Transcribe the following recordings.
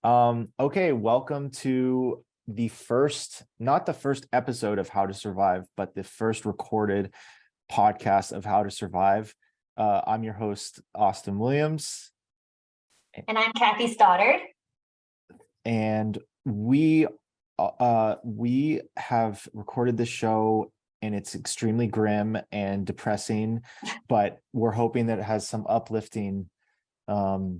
Okay, welcome to not the first episode of How to Survive, but the first recorded podcast of How to Survive. I'm your host, Austin Williams. And I'm Kathy Stoddard. And we have recorded this show, and it's extremely grim and depressing, but we're hoping that it has some uplifting vibes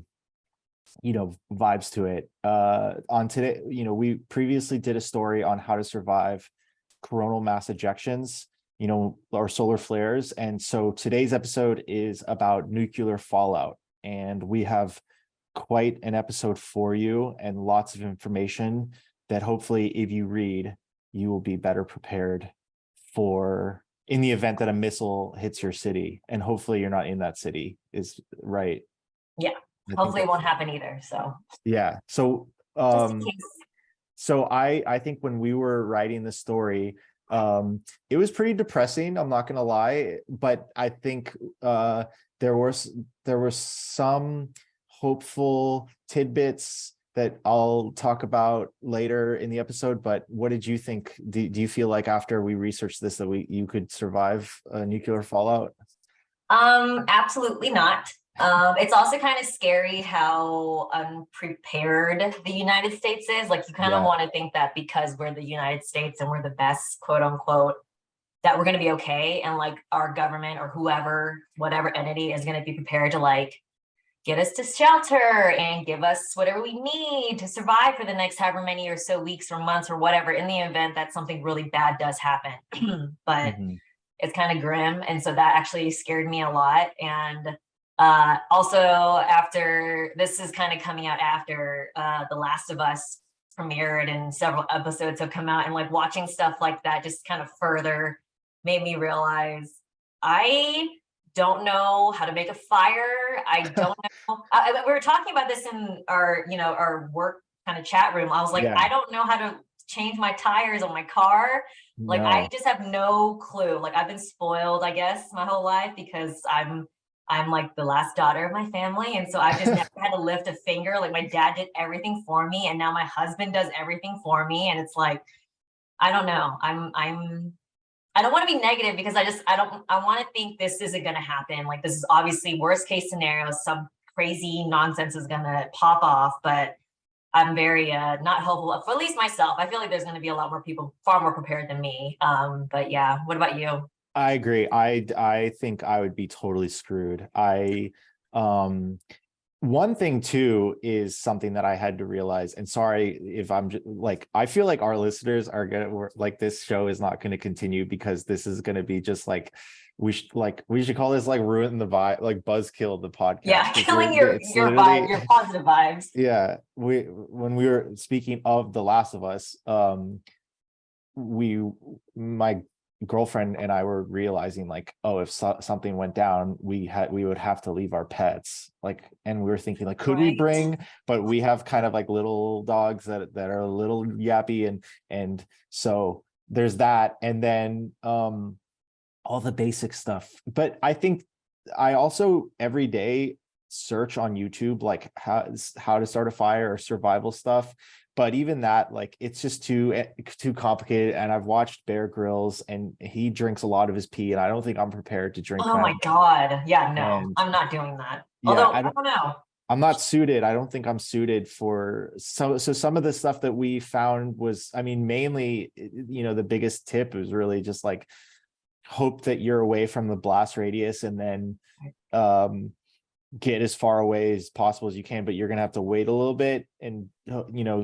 to it. On today, we previously did a story on how to survive coronal mass ejections, or solar flares. And so today's episode is about nuclear fallout. And we have quite an episode for you and lots of information that hopefully if you read, you will be better prepared for in the event that a missile hits your city. And hopefully you're not in that city, is right. Yeah. Hopefully it won't happen either. So yeah. So I think when we were writing the story, it was pretty depressing, I'm not gonna lie, but I think there were some hopeful tidbits that I'll talk about later in the episode. But what did you think? Do you feel like after we researched this that you could survive a nuclear fallout? Absolutely not. It's also kind of scary how unprepared the United States is. Like, you kind of want to think that because we're the United States and we're the best, quote unquote, that we're going to be okay. And like our government or whatever entity is going to be prepared to like get us to shelter and give us whatever we need to survive for the next however many or so weeks or months or whatever, in the event that something really bad does happen. But it's kind of grim. And so that actually scared me a lot. And also, after this is kind of coming out after The Last of Us premiered and several episodes have come out, and like watching stuff like that just kind of further made me realize I don't know how to make a fire. I don't know. We were talking about this in our work kind of chat room. I was like, I don't know how to change my tires on my car. Like, I just have no clue. Like, I've been spoiled, I guess, my whole life because I'm like the last daughter of my family. And so I've just never had to lift a finger. Like, my dad did everything for me. And now my husband does everything for me. And it's like, I don't know. I don't want to be negative because I want to think this isn't going to happen. Like, this is obviously worst case scenario. Some crazy nonsense is going to pop off, but I'm very not hopeful for at least myself. I feel like there's going to be a lot more people far more prepared than me. But yeah, what about you? I agree. I think I would be totally screwed. One thing too is something that I had to realize, and sorry if I'm just, like, I feel like our listeners are gonna like, this show is not going to continue because this is going to be just like, we should call this like ruin the vibe, like buzzkill the podcast. Yeah, killing your vibe, your positive vibes. Yeah, when we were speaking of The Last of Us, my girlfriend and I were realizing like, oh, if something went down, we would have to leave our pets, like, and we were thinking like, could we bring, but we have kind of like little dogs that are a little yappy, and so there's that. And then all the basic stuff. But I think I also every day search on YouTube like how to start a fire or survival stuff. But even that, like, it's just too complicated. And I've watched Bear Grylls, and he drinks a lot of his pee, and I don't think I'm prepared to drink. Oh my God. Yeah, no, I'm not doing that. Although I don't know. I'm not suited. I don't think I'm suited for so some of the stuff that we found was, I mean, mainly, the biggest tip was really just like, hope that you're away from the blast radius, and then get as far away as possible as you can, but you're going to have to wait a little bit. And,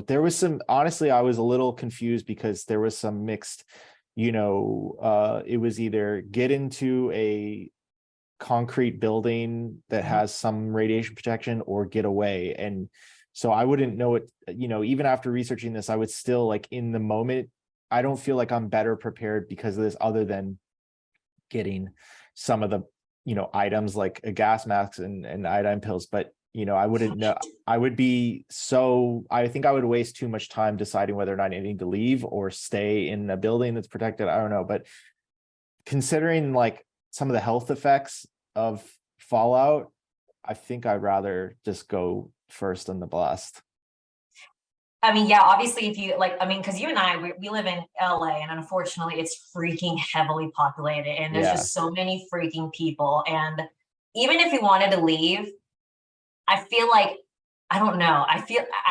there was honestly, I was a little confused because there was some mixed, it was either get into a concrete building that has some radiation protection or get away. And so I wouldn't know it, even after researching this, I would still, like, in the moment, I don't feel like I'm better prepared because of this, other than getting some of the items like a gas mask and iodine pills. But I wouldn't know. I think I would waste too much time deciding whether or not I need to leave or stay in a building that's protected. I don't know. But considering like some of the health effects of fallout, I think I'd rather just go first in the blast. I mean, yeah, obviously if you like, I mean, because you and I, we live in LA and unfortunately it's freaking heavily populated and there's Yeah. just so many freaking people. And even if you wanted to leave, I feel like, I don't know.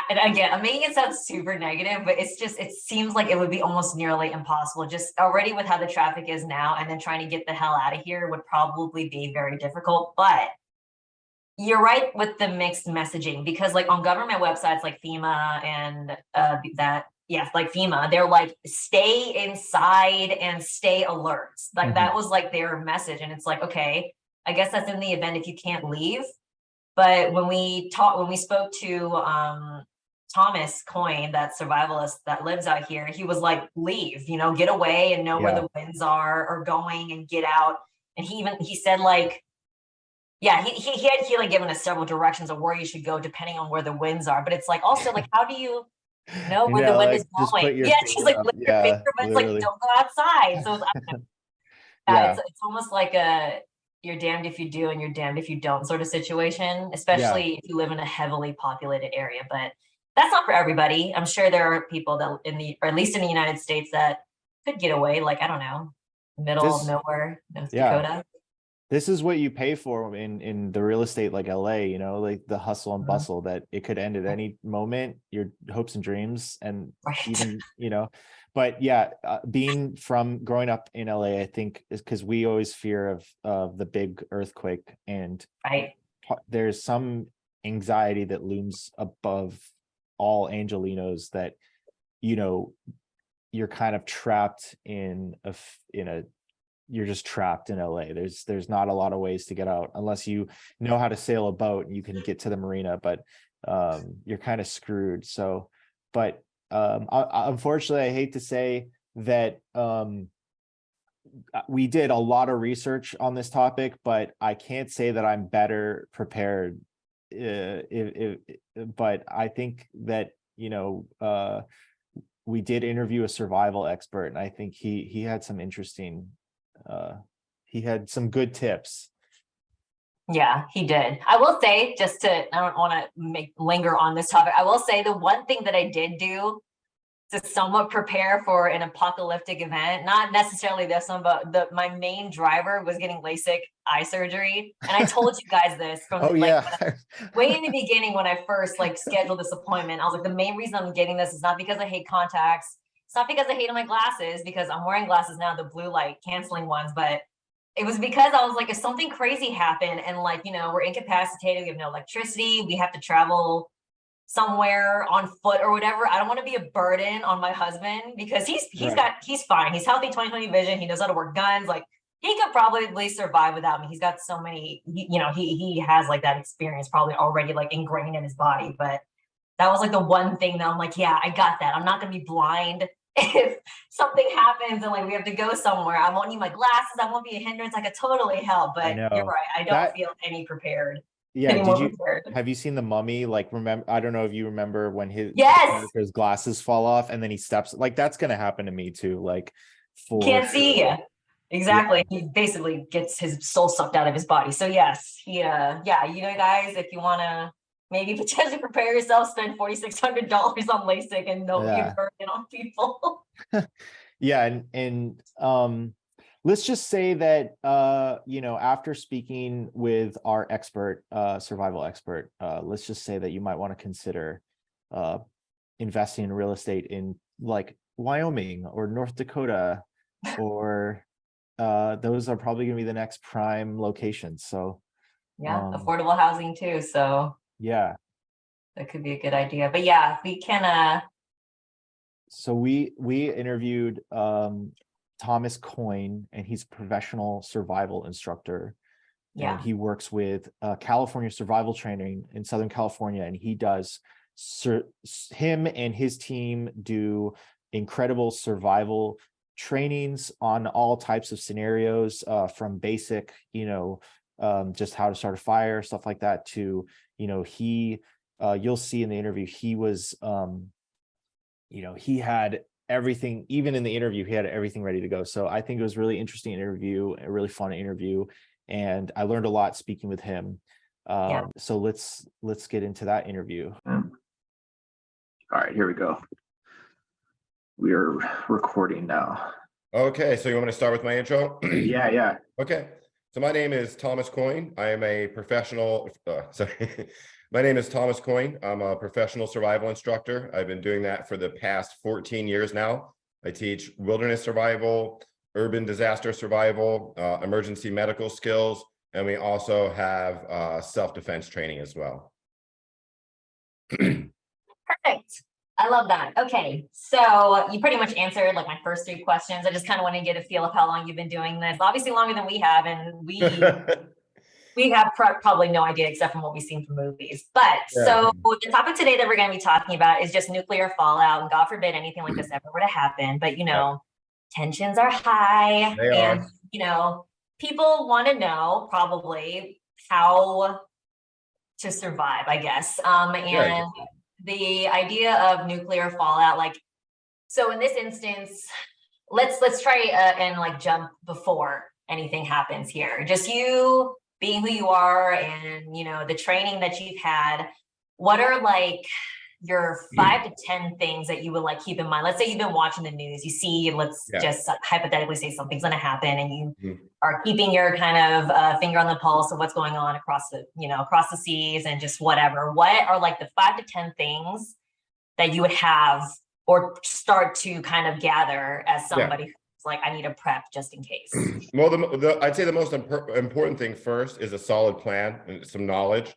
And again, I'm making it sound super negative, but it's just, it seems like it would be almost nearly impossible. Just already with how the traffic is now, and then trying to get the hell out of here would probably be very difficult. But you're right with the mixed messaging because, like, on government websites like FEMA and yeah, like FEMA, they're like, stay inside and stay alert. Like that was like their message. And it's like, okay, I guess that's in the event if you can't leave. But when we spoke to Thomas Coyne, that survivalist that lives out here, he was like, leave, get away and know where Yeah. the winds are or going and get out. And he said like, yeah, he had like given us several directions of where you should go depending on where the winds are. But it's like also like, how do you know where the Yeah, wind is like just blowing? put your Yeah, she's finger like up. lift your finger, Yeah, but it's like literally. don't go outside. So yeah, Yeah. it's almost like you're damned if you do and you're damned if you don't sort of situation, Yeah. especially if you live in a heavily populated area. But that's not for everybody. I'm sure there are people that or at least in the United States, that could get away, like, I don't know, middle of This, nowhere, North yeah. Dakota. This is what you pay for in the real estate like LA, like the hustle and Mhm. bustle that it could end at any moment, your hopes and dreams, and Right. even, but yeah, being from growing up in LA, I think is because we always fear of the big earthquake, and Right. there's some anxiety that looms above all Angelinos that, you're kind of trapped you're just trapped in LA. There's not a lot of ways to get out unless you know how to sail a boat and you can get to the marina, but you're kind of screwed. So, but unfortunately, I hate to say that we did a lot of research on this topic, but I can't say that I'm better prepared. But I think that we did interview a survival expert, and I think he had some interesting he had some good tips. Yeah, he did. I will say, I don't want to linger on this topic. I will say the one thing that I did do to somewhat prepare for an apocalyptic event, not necessarily this one, but my main driver was getting LASIK eye surgery. And I told you guys this from Oh like yeah. way in the beginning when I first like scheduled this appointment. I was like, the main reason I'm getting this is not because I hate contacts. It's not because I hate my glasses, because I'm wearing glasses now, the blue light canceling ones, but it was because I was like, if something crazy happened and like, we're incapacitated, we have no electricity, we have to travel somewhere on foot or whatever. I don't want to be a burden on my husband because Right. he's fine. He's healthy, 20/20 vision. He knows how to work guns. Like he could probably survive without me. He's got so many, he has like that experience probably already like ingrained in his body. But that was like the one thing that I'm like, yeah, I got that. I'm not gonna be blind if something happens and like we have to go somewhere. I won't need my glasses. I won't be a hindrance. I could totally help. I But you're know right. I don't that. feel Yeah, any did more you prepared. have you seen the Mummy? Like, remember, I don't know if you remember when the Yes, character's glasses fall off and then he steps, like that's gonna happen to me too, like for can't see sure. you. Yeah. Exactly. He basically gets his soul sucked out of his body. So yes, yeah, guys, if you wanna maybe potentially prepare yourself, spend $4,600 on LASIK and don't be a Yeah. burden on people. Yeah, and let's just say that after speaking with our expert, survival expert, let's just say that you might want to consider uh investing in real estate in like Wyoming or North Dakota, or those are probably going to be the next prime locations. So Yeah, um affordable housing too. So yeah. that could be a good idea. But yeah, we can So we interviewed Thomas Coyne, and he's a professional survival instructor, and yeah. he works with California survival training in Southern California, and he does him and his team do incredible survival trainings on all types of scenarios, from basic, just how to start a fire, stuff like that, to he you'll see in the interview, he was he had everything. Even in the interview, he had everything ready to go. So I think it was really interesting interview, a really fun interview, and I learned a lot speaking with him. Yeah. So let's get into that interview. All right, here we go. We are recording now. Okay, so you want me to start with my intro? Yeah. Okay, so my name is Thomas Coyne. I am a professional, my name is Thomas Coyne. I'm a professional survival instructor. I've been doing that for the past 14 years now. I teach wilderness survival, urban disaster survival, emergency medical skills, and we also have self-defense training as well. Perfect. I love that. Okay, so you pretty much answered like my first 3 questions. I just kind of want to get a feel of how long you've been doing this. Obviously longer than we have, and we have probably no idea except from what we've seen from movies. But so the topic today that we're going to be talking about is just nuclear fallout. And God forbid anything like this ever were to happen. But you know, tensions are high, and you know, people want to know probably how to survive, I guess. And the idea of nuclear fallout, like, so in this instance, let's try and like jump before anything happens here. Just you being who you are, and you know the training that you've had. What are like your 5 to 10 things that you would like keep in mind? Let's say you've been watching the news. You see, let's just hypothetically say something's going to happen, and you are keeping your kind of finger on the pulse of what's going on across the across the seas and just whatever. What are like the 5 to 10 things that you would have or start to kind of gather as somebody who's like, I need a prep just in case? Well, I'd say the most important thing first is a solid plan and some knowledge.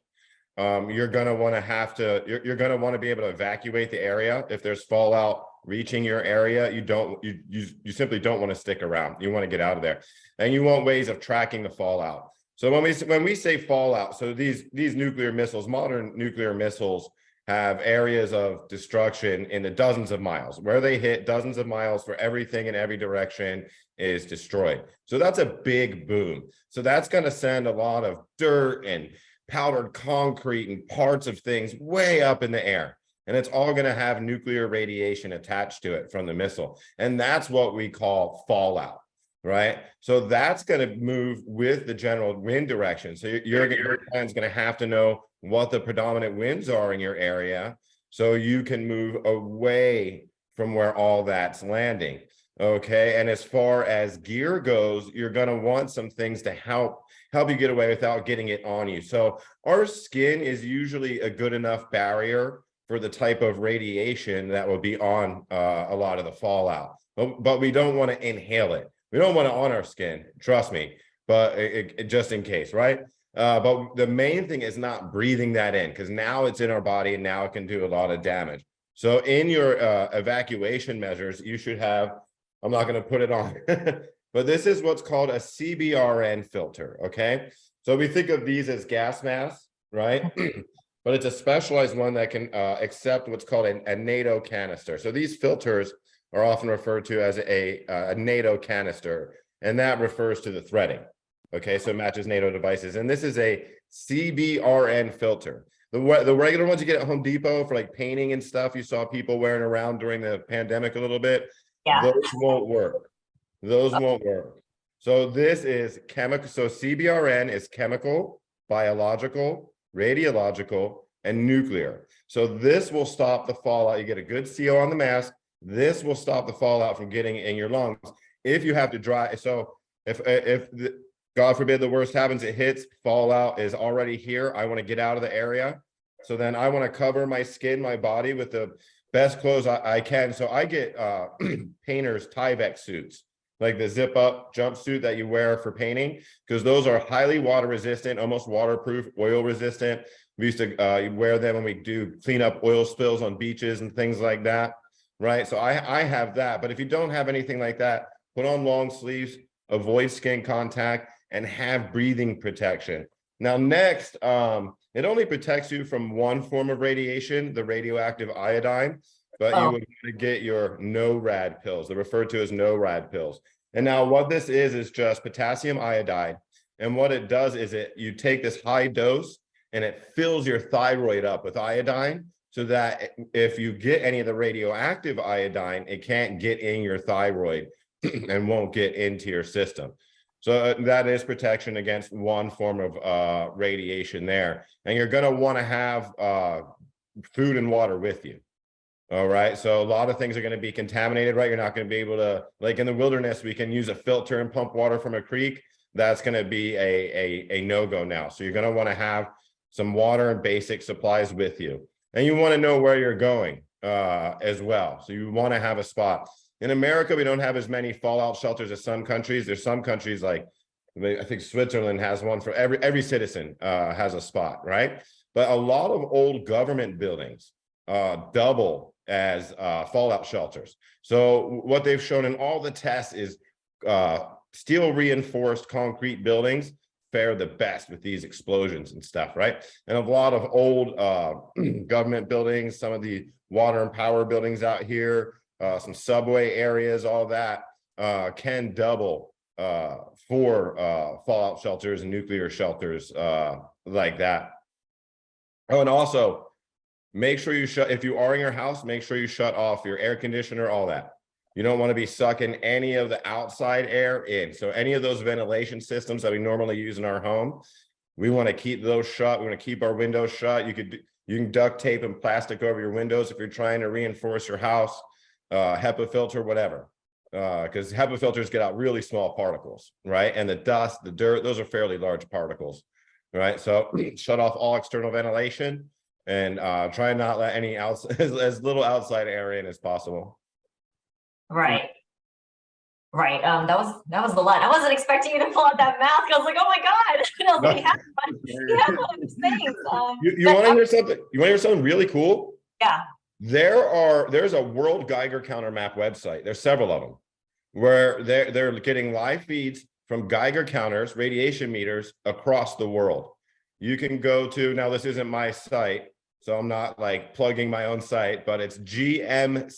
You're going to want to you're going to want to be able to evacuate the area. If there's fallout reaching your area, you simply don't want to stick around. You want to get out of there, and you want ways of tracking the fallout. So when we say fallout, so these nuclear missiles, modern nuclear missiles, have areas of destruction in the dozens of miles. Where they hit, dozens of miles, for everything in every direction is destroyed. So that's a big boom. So that's going to send a lot of dirt and powdered concrete and parts of things way up in the air. And it's all going to have nuclear radiation attached to it from the missile. And that's what we call fallout, right? So that's going to move with the general wind direction. So your plan's going to have to know what the predominant winds are in your area, so you can move away from where all that's landing. Okay, and as far as gear goes, you're going to want some things to help you get away without getting it on you. So our skin is usually a good enough barrier for the type of radiation that will be on a lot of the fallout, but we don't want to inhale it. We don't want it on our skin, trust me, but just in case, right? But the main thing is not breathing that in, because now it's in our body and now it can do a lot of damage. So in your evacuation measures, you should have, I'm not going to put it on, but this is what's called a CBRN filter, okay? So we think of these as gas masks, right? But it's a specialized one that can accept what's called a NATO canister. So these filters are often referred to as a NATO canister, and that refers to the threading. Okay, so it matches NATO devices. And this is a CBRN filter. The regular ones you get at Home Depot for like painting and stuff, you saw people wearing around during the pandemic a little bit. Those won't work. Those won't work. So this is chemical. So CBRN is chemical, biological, radiological, and nuclear. So this will stop the fallout. You get a good CO on the mask. This will stop the fallout from getting in your lungs if you have to dry. So if God forbid the worst happens, it hits, fallout is already here, I want to get out of the area. So then I want to cover my skin, my body with the best clothes I can. So I get painters Tyvek suits, like the zip up jumpsuit that you wear for painting, because those are highly water resistant, almost waterproof, oil resistant. We used to wear them when we do clean up oil spills on beaches and things like that, right? So I have that. But if you don't have anything like that, put on long sleeves, avoid skin contact, and have breathing protection. Now, next, it only protects you from one form of radiation, the radioactive iodine, but you would want to get your NORAD pills. They're referred to as NORAD pills. And now what this is just potassium iodide. And what it does is you take this high dose and it fills your thyroid up with iodine, so that if you get any of the radioactive iodine, it can't get in your thyroid and won't get into your system. So that is protection against one form of radiation there. And you're going to want to have food and water with you. All right. So a lot of things are going to be contaminated, right? You're not going to be able to, like in the wilderness, we can use a filter and pump water from a creek. That's going to be a no-go now. So you're going to want to have some water and basic supplies with you. And you want to know where you're going as well. So you want to have a spot. In America, we don't have as many fallout shelters as some countries. There's some countries like, I think Switzerland has one for every citizen has a spot, right? But a lot of old government buildings double as fallout shelters. So what they've shown in all the tests is steel reinforced concrete buildings fare the best with these explosions and stuff, right? And a lot of old government buildings, some of the water and power buildings out here, some subway areas, all that can double for fallout shelters and nuclear shelters like that. Oh, and also make sure you shut, if you are in your house, make sure you shut off your air conditioner, all that. You don't want to be sucking any of the outside air in. So any of those ventilation systems that we normally use in our home, we want to keep those shut. We want to keep our windows shut. You can duct tape and plastic over your windows if you're trying to reinforce your house, HEPA filter, whatever. Because HEPA filters get out really small particles, right? And the dust, the dirt, those are fairly large particles, right? So shut off all external ventilation and try not let any as little outside air in as possible. Right. Right. That was a lot. I wasn't expecting you to pull out that mask. I was like, oh my God. And I was like, he has one of those things. You want to hear something? You want to hear something really cool? Yeah. There's a World Geiger Counter Map website. There's several of them where they're getting live feeds from Geiger counters, radiation meters across the world. You can go to, now this isn't my site, so I'm not like plugging my own site, but it's gmcmap.com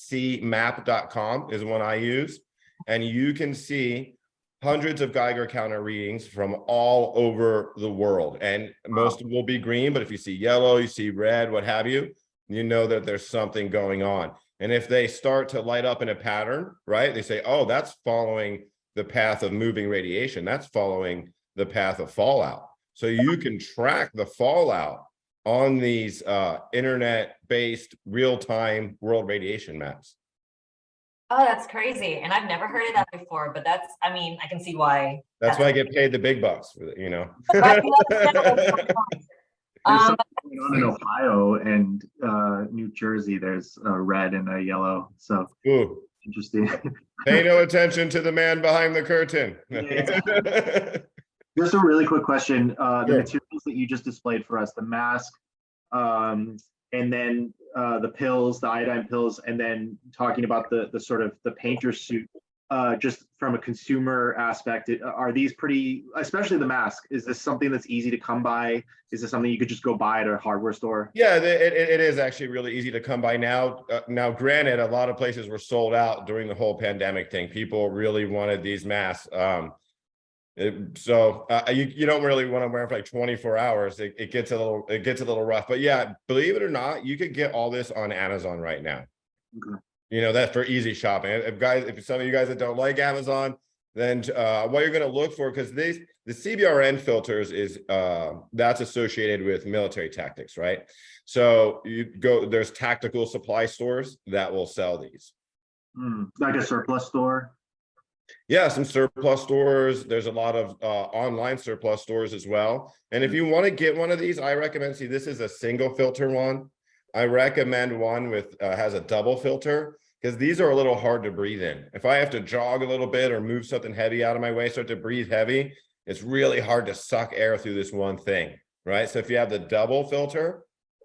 is one I use. And you can see hundreds of Geiger counter readings from all over the world. And most will be green, but if you see yellow, you see red, what have you, you know that there's something going on. And if they start to light up in a pattern, right, they say, oh, that's following the path of moving radiation. That's following the path of fallout. So you can track the fallout on these internet-based real-time world radiation maps. Oh, that's crazy. And I've never heard of that before, but that's, I mean, I can see why. That's why I get paid the big bucks, for it, you know. Right. There's something going on in Ohio and New Jersey. There's a red and a yellow. So Ooh. Interesting. Pay no attention to the man behind the curtain. Just a really quick question. The materials that you just displayed for us, the mask, and then the pills, the iodine pills, and then talking about the sort of the painter suit, just from a consumer aspect, are these pretty, especially the mask, is this something that's easy to come by? Is this something you could just go buy at a hardware store? Yeah, it is actually really easy to come by now. Now, granted, a lot of places were sold out during the whole pandemic thing. People really wanted these masks. So you don't really want to wear them for like 24 hours. It gets a little rough. But yeah, believe it or not, you could get all this on Amazon right now. Okay. You know, that's for easy shopping. If some of you guys that don't like Amazon, then what you're going to look for, because the CBRN filters is that's associated with military tactics, right? So there's tactical supply stores that will sell these. Like a surplus store? Yeah, some surplus stores. There's a lot of online surplus stores as well. And if you want to get one of these, I recommend, see, this is a single filter one. I recommend one with has a double filter, because these are a little hard to breathe in. If I have to jog a little bit or move something heavy out of my way, start to breathe heavy, it's really hard to suck air through this one thing, right? So if you have the double filter,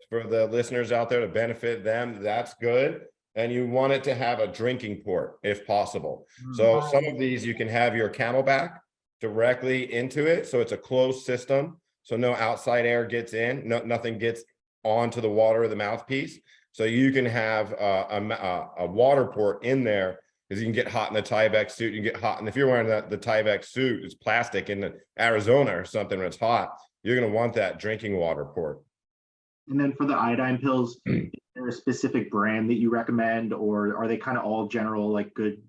for the listeners out there to benefit them, that's good. And you want it to have a drinking port if possible. So some of these you can have your Camelback directly into it. So it's a closed system. So no outside air gets in, nothing gets onto the water of the mouthpiece. So you can have a water port in there, because you can get hot in the Tyvek suit. You can get hot, and if you're wearing the Tyvek suit, it's plastic in Arizona or something when it's hot, you're going to want that drinking water port. And then for the iodine pills, is there a specific brand that you recommend, or are they kind of all general, like good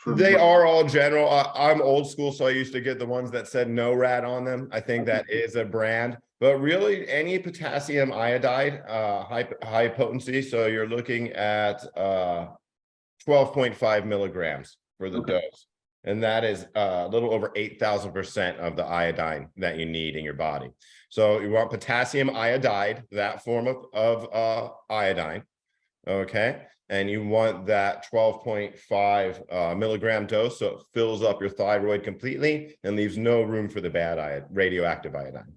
They are all general. I'm old school, so I used to get the ones that said no rad on them. I think that is a brand, but really any potassium iodide, high potency. So you're looking at 12.5 milligrams for the dose. And that is a little over 8,000% of the iodine that you need in your body. So you want potassium iodide, that form of iodine, okay? And you want that 12.5 milligram dose, so it fills up your thyroid completely and leaves no room for the bad radioactive iodine.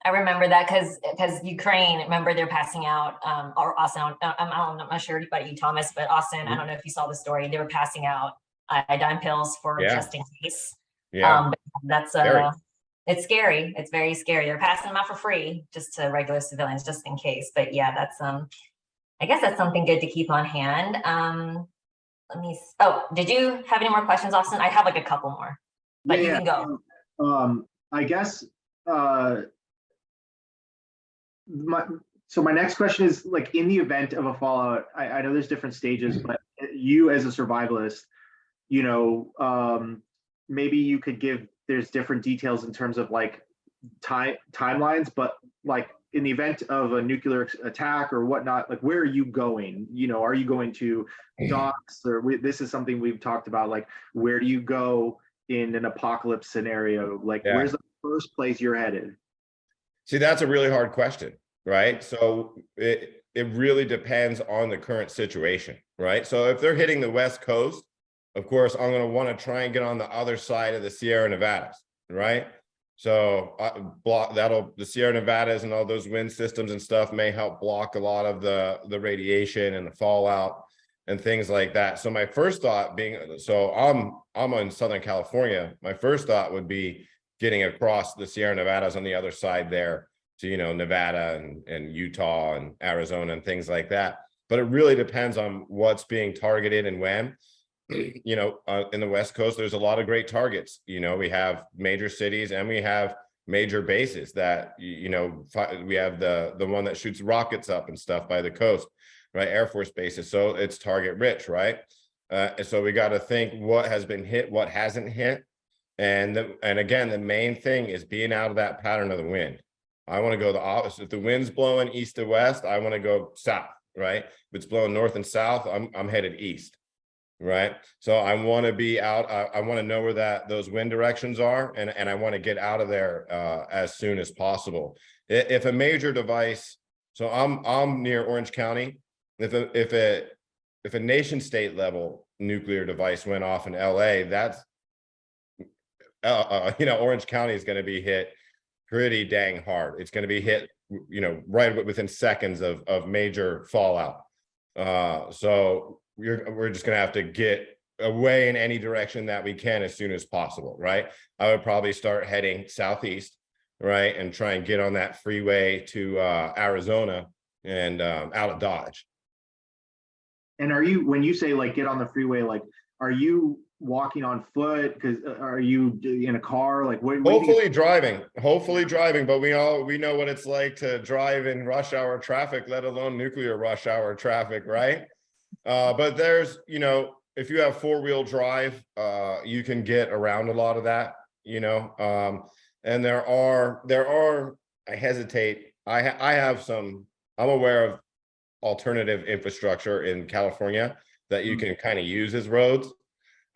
I remember that because Ukraine, remember they're passing out, or Austin, I'm not sure about you, Thomas, but Austin, I don't know if you saw the story, they were passing out iodine pills for just in case. That's it's scary. It's very scary. They're passing them out for free just to regular civilians, just in case. But yeah, that's I guess that's something good to keep on hand. Let me. Oh, did you have any more questions, Austin? I have like a couple more, but you can go. I guess. My next question is, like, in the event of a fallout, I know there's different stages, but you as a survivalist, you know, maybe you could give, there's different details in terms of like timelines, but like in the event of a nuclear attack or whatnot, like where are you going? You know, are you going to docks, or this is something we've talked about, like where do you go in an apocalypse scenario? Like where's the first place you're headed? See, that's a really hard question, right? So it really depends on the current situation, right? So if they're hitting the West Coast, of course, I'm going to want to try and get on the other side of the Sierra Nevadas, right? So the Sierra Nevadas and all those wind systems and stuff may help block a lot of the radiation and the fallout and things like that. So my first thought being, so I'm in Southern California. My first thought would be getting across the Sierra Nevadas on the other side there to, you know, Nevada and Utah and Arizona and things like that. But it really depends on what's being targeted and when. You know, in the West Coast, there's a lot of great targets. You know, we have major cities and we have major bases that, you know, we have the one that shoots rockets up and stuff by the coast, right? Air Force bases. So it's target rich, right? And so we got to think what has been hit, what hasn't hit. And again, the main thing is being out of that pattern of the wind. I want to go the opposite. If the wind's blowing east to west, I want to go south, right? If it's blowing north and south, I'm headed east. Right. So I want to be out. I want to know where those wind directions are, and I want to get out of there as soon as possible. If a major device, so I'm near Orange County. If a nation state level nuclear device went off in LA, that's you know, Orange County is going to be hit pretty dang hard. It's going to be hit, you know, right within seconds of major fallout. So we're just going to have to get away in any direction that we can as soon as possible, right? I would probably start heading southeast, right? And try and get on that freeway to Arizona and out of Dodge. And when you say like get on the freeway, like, are you walking on foot? Because are you in a car? Like hopefully driving, but we know what it's like to drive in rush hour traffic, let alone nuclear rush hour traffic, right? But there's, you know, if you have 4-wheel drive, you can get around a lot of that, you know, and there are, I hesitate. I'm aware of alternative infrastructure in California that you can kind of use as roads.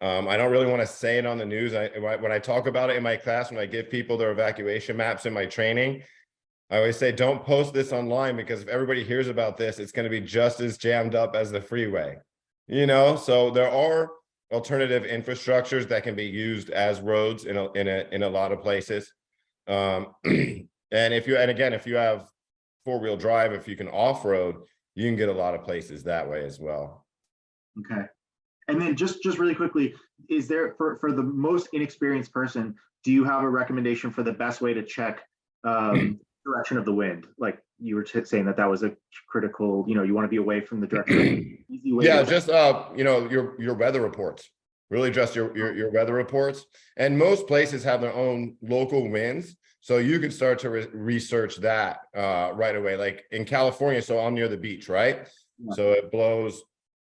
I don't really want to say it on the news. When I talk about it in my class, when I give people their evacuation maps in my training, I always say, don't post this online, because if everybody hears about this, it's going to be just as jammed up as the freeway, you know? So there are alternative infrastructures that can be used as roads in a lot of places. And if you have 4-wheel drive, if you can off-road, you can get a lot of places that way as well. Okay. And then just really quickly, is there, for the most inexperienced person, do you have a recommendation for the best way to check direction of the wind? Like you were saying that was a critical, you know, you want to be away from the direction. Easy way just you know, your weather reports, really just your weather reports. And most places have their own local winds, so you can start to research that right away. Like in California, so I'm near the beach, right? Yeah. So it blows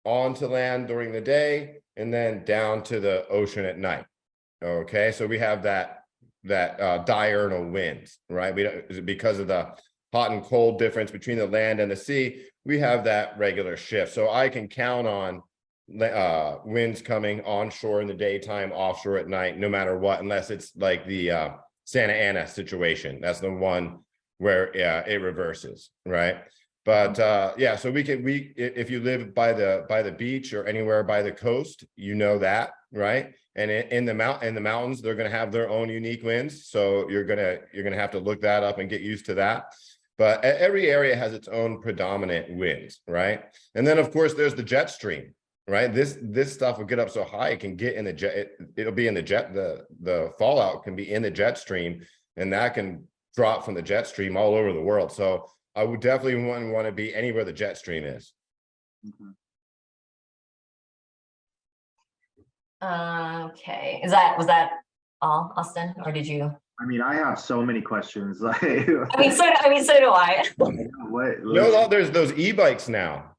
onto land during the day, and then down to the ocean at night. Okay, so we have that diurnal winds, right? Because of the hot and cold difference between the land and the sea, we have that regular shift. So I can count on winds coming onshore in the daytime, offshore at night, no matter what, unless it's like the Santa Ana situation. That's the one where it reverses, right? But yeah, so if you live by the beach or anywhere by the coast, you know that, right? And in the mountains, they're going to have their own unique winds. So you're gonna have to look that up and get used to that. But every area has its own predominant winds, right? And then of course there's the jet stream, right? This stuff will get up so high it can get in the jet. It'll be in the jet. The fallout can be in the jet stream, and that can drop from the jet stream all over the world. So I would definitely want to be anywhere the jet stream is. Mhm. Okay, was that all, Austin, or did you? I mean, I have so many questions. Like, I mean, so do I. what? There's those e-bikes now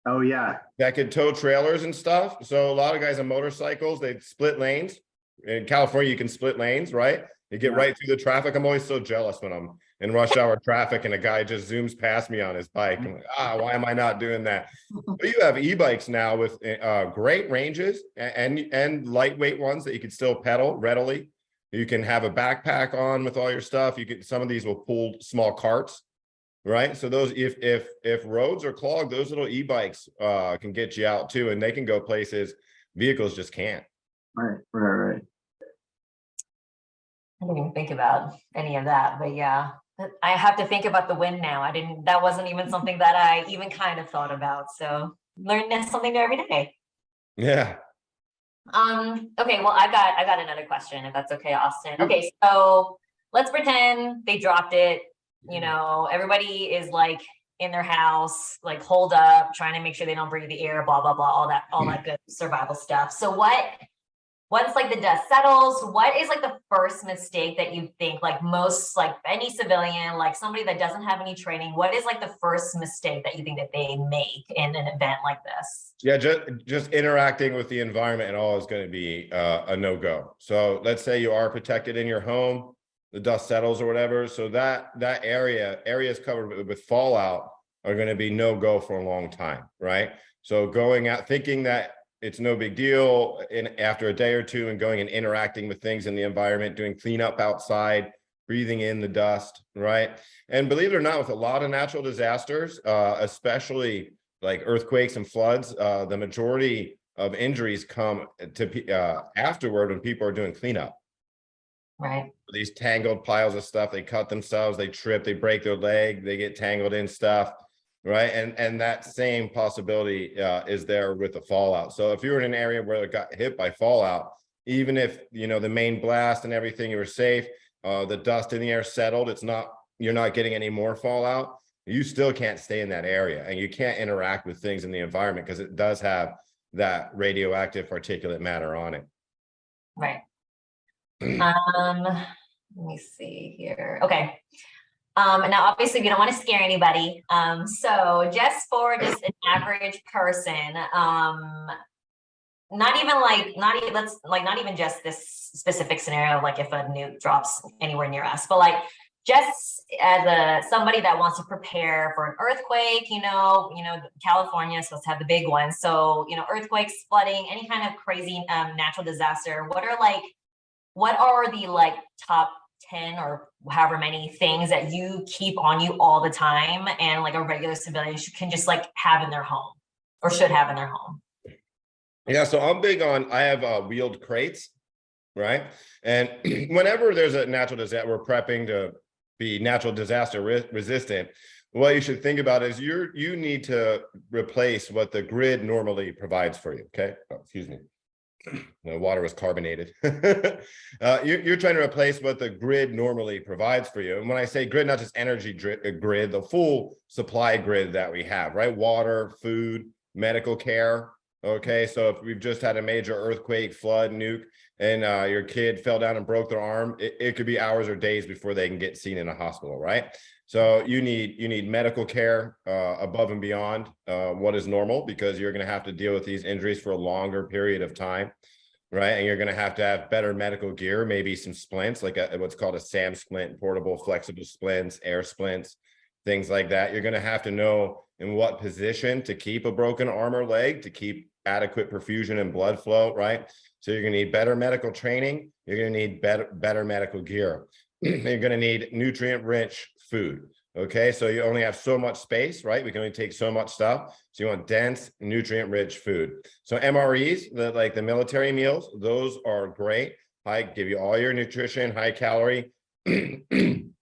Oh yeah. that could tow trailers and stuff. So a lot of guys on motorcycles, they split lanes. In California, you can split lanes, right? You get right through the traffic. I'm always so jealous when I'm in rush hour traffic and a guy just zooms past me on his bike. I'm like, why am I not doing that? But you have e-bikes now with great ranges and lightweight ones that you can still pedal readily. You can have a backpack on with all your stuff. Some of these will pull small carts, right? So those, if roads are clogged, those little e-bikes can get you out too, and they can go places vehicles just can't. Right. I didn't even think about any of that, but yeah, I have to think about the wind now. That wasn't even something that I even kind of thought about. So learn something new every day. Yeah. Okay, well, I got another question, if that's okay, Austin. Okay, so let's pretend they dropped it. You know, everybody is like in their house, like holed up, trying to make sure they don't breathe the air, blah, blah, blah, all that good survival stuff. So once like the dust settles, what is like the first mistake that you think, like most, like any civilian, like somebody that doesn't have any training, what is like the first mistake that you think that they make in an event like this? Yeah, just interacting with the environment and all is going to be a no-go. So let's say you are protected in your home, the dust settles or whatever. So that areas covered with fallout are going to be no-go for a long time, right? So going out thinking that it's no big deal after a day or two and going and interacting with things in the environment, doing cleanup outside, breathing in the dust, right? And believe it or not, with a lot of natural disasters, especially like earthquakes and floods, the majority of injuries come to afterward when people are doing cleanup. Right. These tangled piles of stuff, they cut themselves, they trip, they break their leg, they get tangled in stuff. Right. And that same possibility is there with the fallout. So if you're in an area where it got hit by fallout, even if, you know, the main blast and everything, you were safe, the dust in the air settled, you're not getting any more fallout, you still can't stay in that area and you can't interact with things in the environment because it does have that radioactive particulate matter on it. Right. Let me see here. Okay. Now, obviously, we don't want to scare anybody. So just for just an average person, not even just this specific scenario, like if a nuke drops anywhere near us, but like just as somebody that wants to prepare for an earthquake, you know, California is supposed to have the big ones. So, you know, earthquakes, flooding, any kind of crazy natural disaster. What are the like top 10 or however many things that you keep on you all the time and like a regular civilian can just like have in their home or should have in their home? Yeah, so I'm big on, I have wheeled crates, right? And whenever there's a natural disaster, we're prepping to be natural disaster resistant. What you should think about is you need to replace what the grid normally provides for you, okay? Oh, excuse me. The water was carbonated. You're trying to replace what the grid normally provides for you. And when I say grid, not just energy grid, the full supply grid that we have, right? Water, food, medical care. Okay, so if we've just had a major earthquake, flood, nuke, and your kid fell down and broke their arm, it could be hours or days before they can get seen in a hospital, right? So you need medical care above and beyond what is normal, because you're going to have to deal with these injuries for a longer period of time, right? And you're going to have better medical gear, maybe some splints, like what's called a SAM splint, portable flexible splints, air splints, things like that. You're going to have to know in what position to keep a broken arm or leg to keep adequate perfusion and blood flow, right? So you're going to need better medical training. You're going to need better medical gear. You're going to need nutrient-rich food. Okay, so you only have so much space, right? We can only take so much stuff. So you want dense, nutrient-rich food. So MREs, like the military meals, those are great. Give you all your nutrition, high calorie, and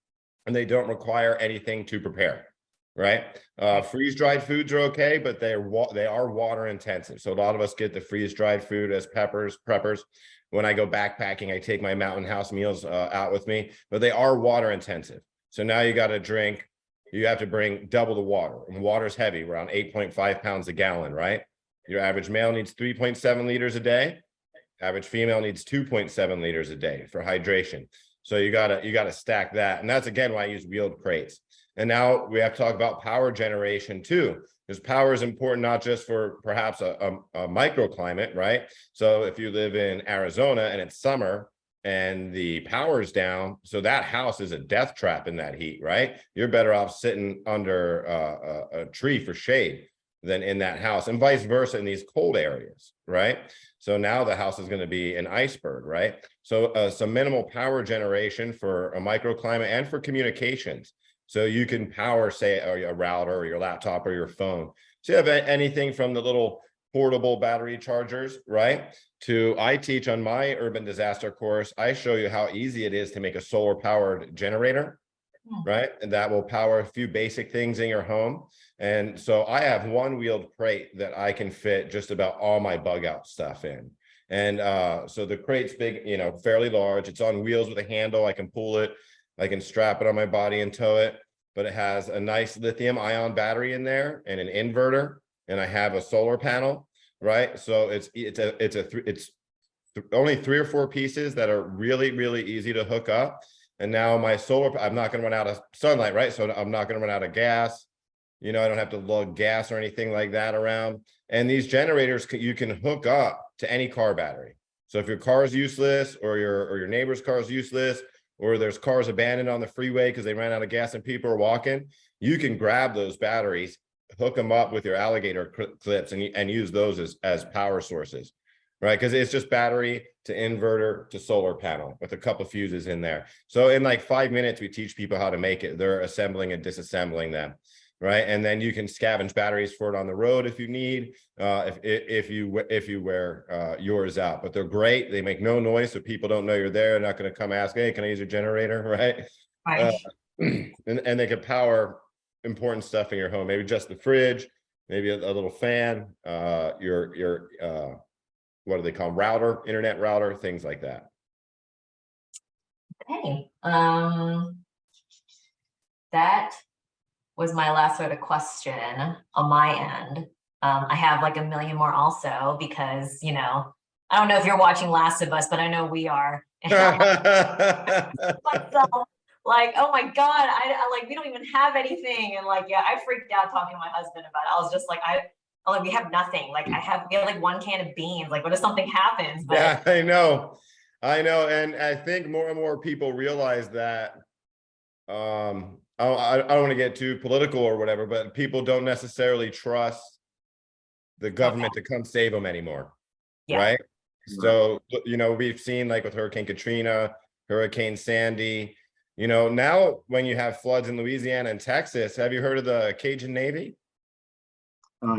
they don't require anything to prepare, right? Freeze-dried foods are okay, but they are water intensive. So a lot of us get the freeze-dried food as preppers. When I go backpacking, I take my mountain house meals out with me, but they are water intensive. So now you got to drink, you have to bring double the water, and water's heavy, around 8.5 pounds a gallon, right? Your average male needs 3.7 liters a day. Average female needs 2.7 liters a day for hydration. So you gotta stack that. And that's again why I use wheeled crates. And now we have to talk about power generation too, because power is important, not just for perhaps a microclimate, right? So if you live in Arizona and it's summer and the power's down, so that house is a death trap in that heat, right? You're better off sitting under a tree for shade than in that house, and vice versa in these cold areas, right? So now the house is going to be an iceberg, right? So some minimal power generation for a microclimate and for communications. So you can power, say, a router or your laptop or your phone. So you have anything from the little portable battery chargers, right? I teach on my urban disaster course, I show you how easy it is to make a solar powered generator, right? And that will power a few basic things in your home. And so I have one wheeled crate that I can fit just about all my bug out stuff in. And so the crate's big, fairly large. It's on wheels with a handle. I can pull it. I can strap it on my body and tow it, but it has a nice lithium ion battery in there and an inverter. And I have a solar panel, right? So it's only 3 or 4 pieces that are really, really easy to hook up. And now my solar, I'm not going to run out of sunlight, right? So I'm not going to run out of gas. I don't have to lug gas or anything like that around. And these generators, you can hook up to any car battery. So if your car is useless, or your neighbor's car is useless, or there's cars abandoned on the freeway because they ran out of gas and people are walking, you can grab those batteries, hook them up with your alligator clips, and use those as power sources, right? Because it's just battery to inverter to solar panel with a couple fuses in there. So in like 5 minutes, we teach people how to make it. They're assembling and disassembling them, right? And then you can scavenge batteries for it on the road if you need, if you wear yours out. But they're great. They make no noise, so people don't know you're there. They're not going to come ask, hey, can I use your generator, right? Right. And they can power important stuff in your home, maybe just the fridge, maybe a little fan, your what do they call them? Router, internet router, things like that. Okay. That was my last sort of question on my end. I have like a million more also, because, I don't know if you're watching Last of Us, but I know we are. Like, oh my God, I like, we don't even have anything. And like, yeah, I freaked out talking to my husband about it. I was just like, we have nothing. Like we have like 1 can of beans. Like, what if something happens? But yeah, I know. And I think more and more people realize that, I don't want to get too political or whatever, but people don't necessarily trust the government to come save them anymore. Yeah. Right. So, we've seen like with Hurricane Katrina, Hurricane Sandy, now when you have floods in Louisiana and Texas, have you heard of the Cajun Navy?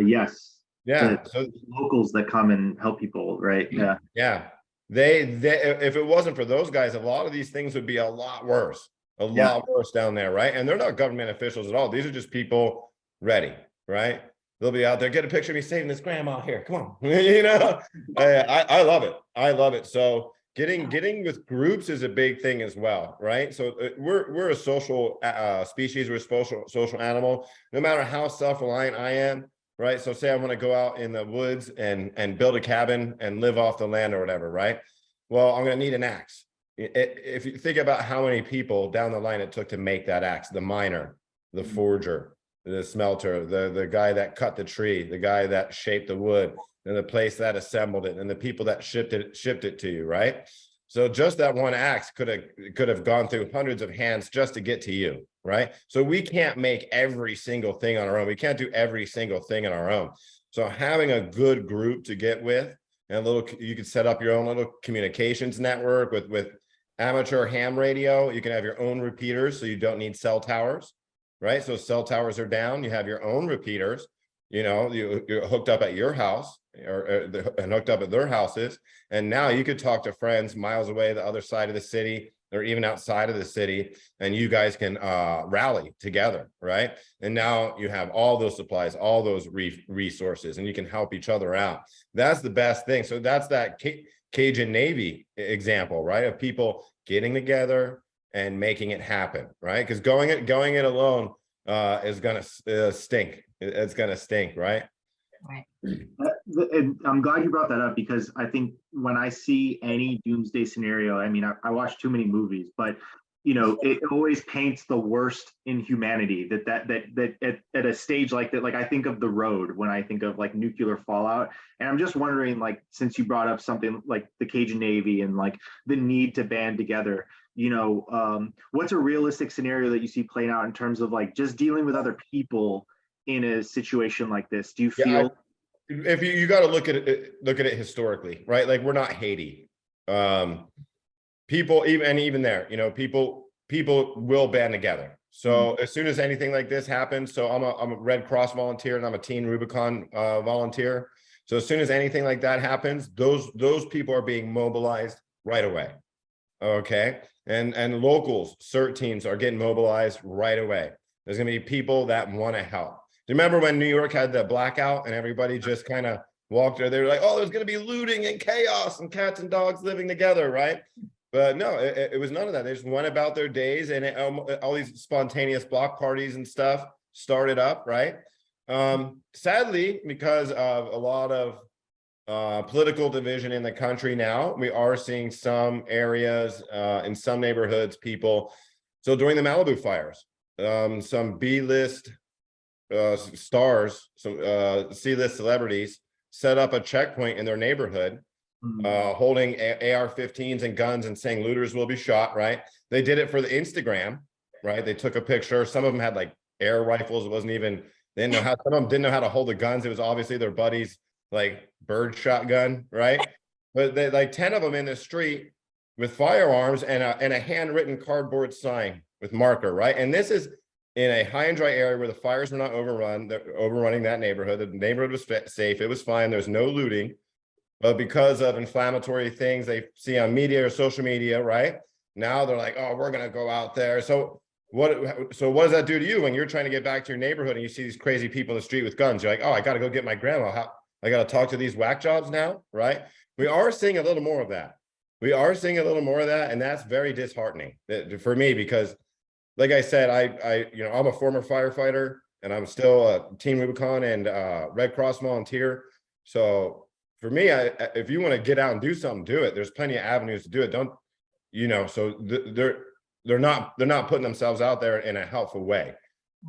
Yes. Yeah. So locals that come and help people, right? Yeah. Yeah. They if it wasn't for those guys, a lot of these things would be a lot worse. A lot worse down there, right? And they're not government officials at all. These are just people ready, right? They'll be out there, get a picture of me saving this grandma here. Come on. I love it. I love it. So getting with groups is a big thing as well, right? So we're a social species, we're a social animal, no matter how self-reliant I am, right? So say I want to go out in the woods and build a cabin and live off the land or whatever, right? Well, I'm going to need an axe. If you think about how many people down the line it took to make that axe, the miner, the forger, the smelter, the guy that cut the tree, the guy that shaped the wood, and the place that assembled it, and the people that shipped it to you, right? So just that one axe could have gone through hundreds of hands just to get to you, right? So we can't make every single thing on our own. We can't do every single thing on our own. So having a good group to get with, and you could set up your own little communications network with amateur ham radio. You can have your own repeaters, so you don't need cell towers, right? So cell towers are down. You have your own repeaters. You're hooked up at your house and hooked up at their houses. And now you could talk to friends miles away, the other side of the city, or even outside of the city, and you guys can rally together, right? And now you have all those supplies, all those resources, and you can help each other out. That's the best thing. So that's that Cajun Navy example, right? Of people getting together and making it happen, right? Because going it alone is gonna stink. It's gonna stink, right? Right. And I'm glad you brought that up, because I think when I see any doomsday scenario, I mean, I watch too many movies, but it always paints the worst in humanity. That at a stage like that, like I think of The Road when I think of like nuclear fallout, and I'm just wondering, like, since you brought up something like the Cajun Navy and like the need to band together, what's a realistic scenario that you see playing out in terms of like just dealing with other people in a situation like this? Do you feel if you got to look at it historically, right? Like, we're not Haiti. People even there, people will band together. So as soon as anything like this happens, so I'm a Red Cross volunteer and I'm a Teen Rubicon volunteer. So as soon as anything like that happens, those people are being mobilized right away. Okay, and locals, CERT teams are getting mobilized right away. There's gonna be people that want to help. Do you remember when New York had the blackout and everybody just kind of walked there? They were like, oh, there's going to be looting and chaos and cats and dogs living together, right? But no, it was none of that. They just went about their days, and all these spontaneous block parties and stuff started up, right? Sadly, because of a lot of political division in the country now, we are seeing some areas in some neighborhoods, so during the Malibu fires, some B-list stars, some C-list celebrities set up a checkpoint in their neighborhood, holding AR-15s and guns and saying looters will be shot, right? They did it for the Instagram, right? They took a picture. Some of them had like air rifles. It wasn't even, some of them didn't know how to hold the guns. It was obviously their buddy's like bird shotgun, right? But they like 10 of them in the street with firearms and a handwritten cardboard sign with marker, right? And this is in a high and dry area where the fires were not overrunning that neighborhood. The neighborhood was safe. It was fine. There's no looting. But because of inflammatory things they see on media or social media, right? Now they're like, oh, we're going to go out there. So what does that do to you when you're trying to get back to your neighborhood and you see these crazy people in the street with guns? You're like, oh, I got to go get my grandma. I got to talk to these whack jobs now, right? We are seeing a little more of that. And that's very disheartening for me, because like I said, I'm a former firefighter, and I'm still a Team Rubicon and Red Cross volunteer. So for me, if you want to get out and do something, do it. There's plenty of avenues to do it. So they're not putting themselves out there in a helpful way,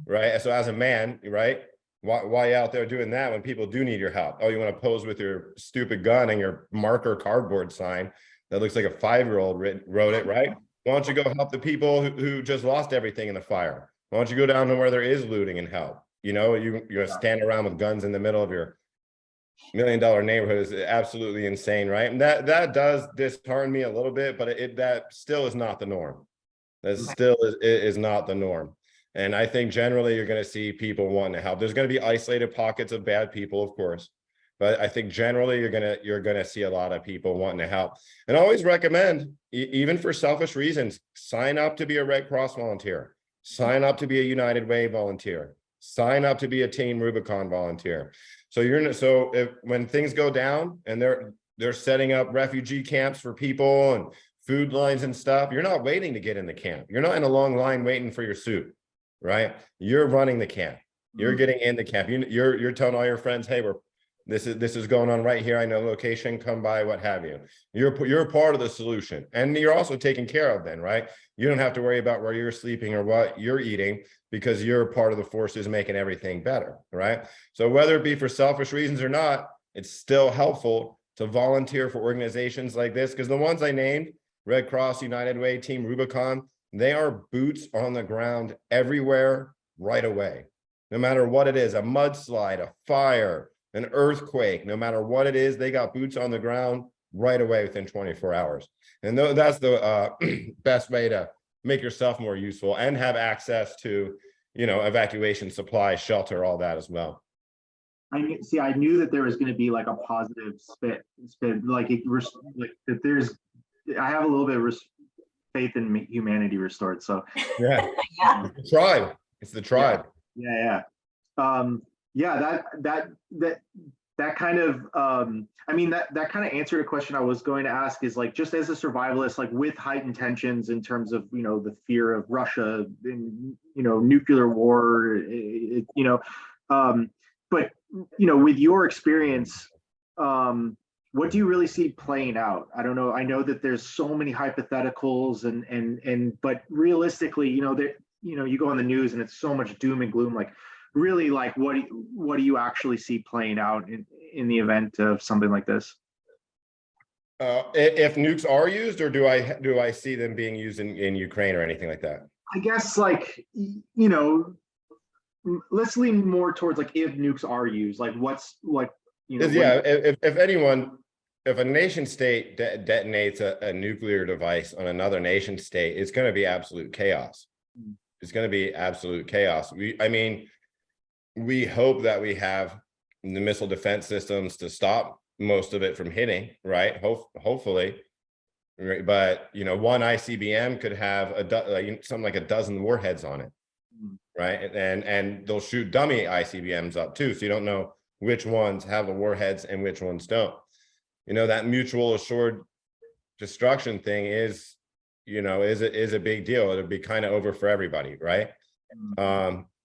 right? So as a man, right, why out there doing that when people do need your help? Oh, you want to pose with your stupid gun and your marker cardboard sign that looks like a 5-year-old wrote it, right? Why don't you go help the people who just lost everything in the fire? Why don't you go down to where there is looting and help? You're standing around with guns in the middle of your $1 million neighborhood is absolutely insane, right? And that does dishearten me a little bit, but that still is not the norm. That still is not the norm. And I think generally you're going to see people wanting to help. There's going to be isolated pockets of bad people, of course. But I think generally you're gonna see a lot of people wanting to help. And I always recommend, even for selfish reasons, sign up to be a Red Cross volunteer, sign up to be a United Way volunteer, sign up to be a Team Rubicon volunteer. So when things go down and they're setting up refugee camps for people and food lines and stuff, you're not waiting to get in the camp. You're not in a long line waiting for your suit, right? You're running the camp. You're getting in the camp. You're telling all your friends, hey, This is going on right here. I know location, come by, what have you. You're a part of the solution, and you're also taken care of then, right? You don't have to worry about where you're sleeping or what you're eating because you're part of the forces making everything better, right? So whether it be for selfish reasons or not, it's still helpful to volunteer for organizations like this, because the ones I named, Red Cross, United Way, Team Rubicon, they are boots on the ground everywhere right away. No matter what it is, a mudslide, a fire, an earthquake, no matter what it is, they got boots on the ground right away within 24 hours. And that's the best way to make yourself more useful and have access to, you know, evacuation, supplies, shelter, all that as well. I knew that there was going to be like a positive spin, like that there's, I have a little bit of faith in humanity restored. So yeah, Yeah. it's the tribe. It's the tribe. Yeah. That kind of, I mean, that kind of answered a question I was going to ask, is like, just as a survivalist, like with heightened tensions in terms of, you know, the fear of Russia and, you know, nuclear war, but, you know, with your experience, what do you really see playing out? I don't know. I know that there's so many hypotheticals but realistically, you know, that, you know, you go on the news and it's so much doom and gloom, like really, like what do you actually see playing out in the event of something like this? If nukes are used, or do I see them being used in Ukraine or anything like that? I guess, like, you know, let's lean more towards like if nukes are used, like what's like, you know, Yeah, if a nation state detonates a nuclear device on another nation state, it's going to be absolute chaos. It's going to be absolute chaos. We hope that we have the missile defense systems to stop most of it from hitting, right? Hopefully, right? But you know, one ICBM could have something like a dozen warheads on it, right? And they'll shoot dummy ICBMs up too, so you don't know which ones have the warheads and which ones don't. You know, that mutual assured destruction thing is, you know, is a big deal. It'll be kind of over for everybody, right?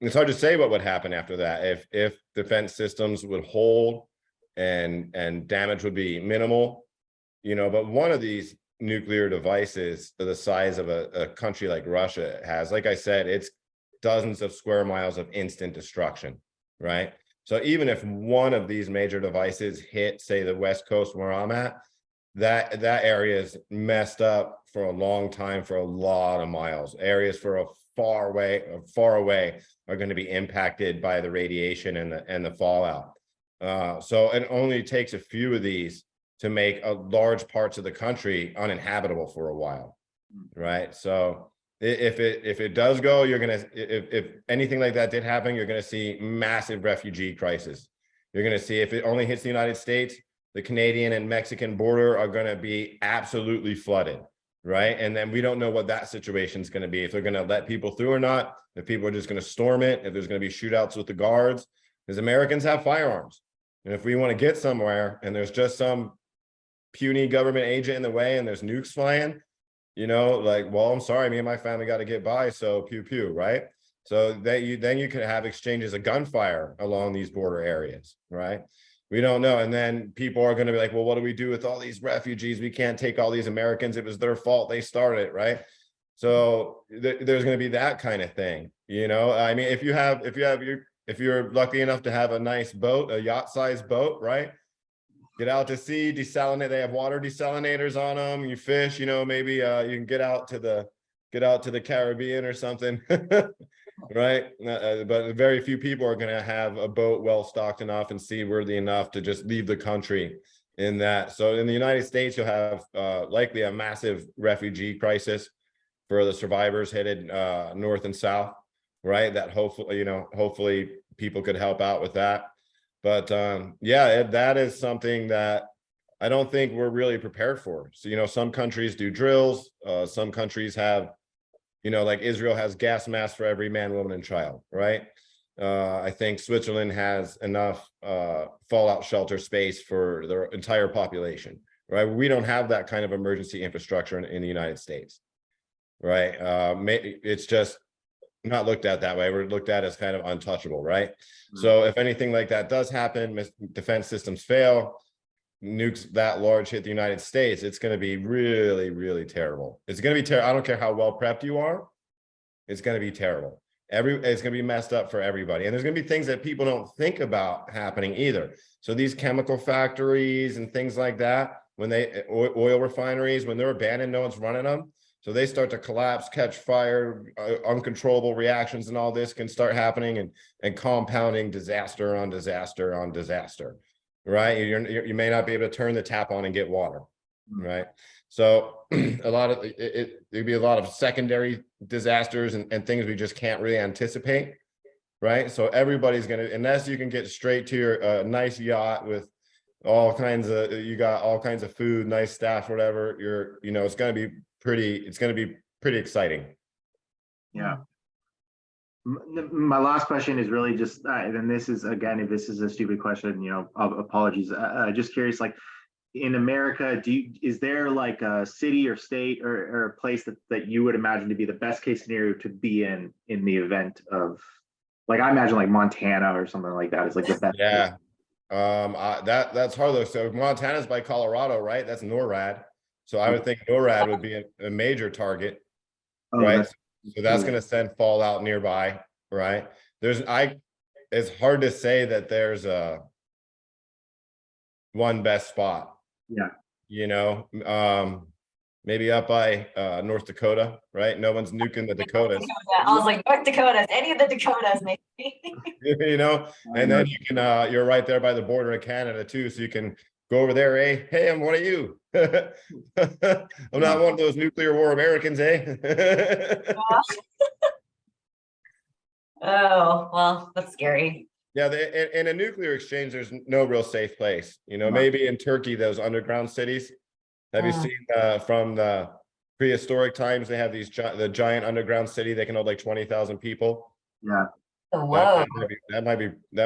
It's hard to say what would happen after that. If defense systems would hold and damage would be minimal, you know, but one of these nuclear devices the size of a country like Russia has, like I said, it's dozens of square miles of instant destruction, right? So even if one of these major devices hit, say, the West Coast where I'm at, that area is messed up for a long time, for a lot of miles. Areas far away are going to be impacted by the radiation and the fallout. So it only takes a few of these to make large parts of the country uninhabitable for a while, right? So if it does go, you're gonna, if anything like that did happen, you're gonna see massive refugee crisis. You're gonna see, if it only hits the United States, the Canadian and Mexican border are gonna be absolutely flooded, right? And then we don't know what that situation is gonna be, if they're gonna let people through or not, if people are just gonna storm it, if there's gonna be shootouts with the guards, because Americans have firearms. And if we want to get somewhere and there's just some puny government agent in the way and there's nukes flying, you know, like, well, I'm sorry, me and my family got to get by, so pew pew, right? So that then you can have exchanges of gunfire along these border areas, right? We don't know. And then people are going to be like, well, what do we do with all these refugees? We can't take all these Americans. It was their fault. They started it, right? So there's going to be that kind of thing, you know. I mean, if you're lucky enough to have a nice boat, a yacht-sized boat, right? Get out to sea, desalinate. They have water desalinators on them. You fish, you know, maybe you can get out to the Caribbean or something, right? But very few people are going to have a boat well stocked enough and seaworthy enough to just leave the country in that. So in the United States, you'll have likely a massive refugee crisis for the survivors headed north and south, right? That hopefully people could help out with that. But yeah, that is something that I don't think we're really prepared for. So, you know, some countries do drills. Some countries have, you know, like Israel has gas masks for every man, woman, and child, right? I think Switzerland has enough fallout shelter space for their entire population, right? We don't have that kind of emergency infrastructure in the United States, right? It's just not looked at that way. We're looked at as kind of untouchable, right? Mm. So if anything like that does happen, defense systems fail, nukes that large hit the United States, it's going to be really, really terrible. It's going to be terrible. I don't care how well prepped you are. It's going to be terrible. It's going to be messed up for everybody. And there's going to be things that people don't think about happening either. So these chemical factories and things like that, when oil refineries, when they're abandoned, no one's running them. So they start to collapse, catch fire, uncontrollable reactions, and all this can start happening and compounding disaster on disaster on disaster, right? You may not be able to turn the tap on and get water, right? So a lot of there'd be a lot of secondary disasters and things we just can't really anticipate, right? So everybody's gonna, unless you can get straight to your nice yacht with all kinds of, you got all kinds of food, nice staff, whatever, it's gonna be pretty exciting. Yeah. My last question is really just, and this is, again, if this is a stupid question, apologies. Just curious, like in America, is there like a city or state or a place that you would imagine to be the best case scenario to be in the event of, like, I imagine like Montana or something like that is like the best. Yeah. That's hard though. So Montana's by Colorado, right? That's NORAD. So I would think NORAD would be a major target, right? So that's going to send fallout nearby, right? It's hard to say that there's one best spot. Yeah. Maybe up by North Dakota, right? No one's nuking the Dakotas. I was like, North Dakotas, any of the Dakotas, maybe. And then you can, you're right there by the border of Canada too, so you can go over there, hey, I'm one of you. I'm not one of those nuclear war Americans, eh? Oh, well, that's scary. Yeah, in a nuclear exchange, there's no real safe place. Maybe in Turkey, those underground cities. Have you seen from the prehistoric times? They have the giant underground city. They can hold like 20,000 people. Yeah. Oh, whoa. That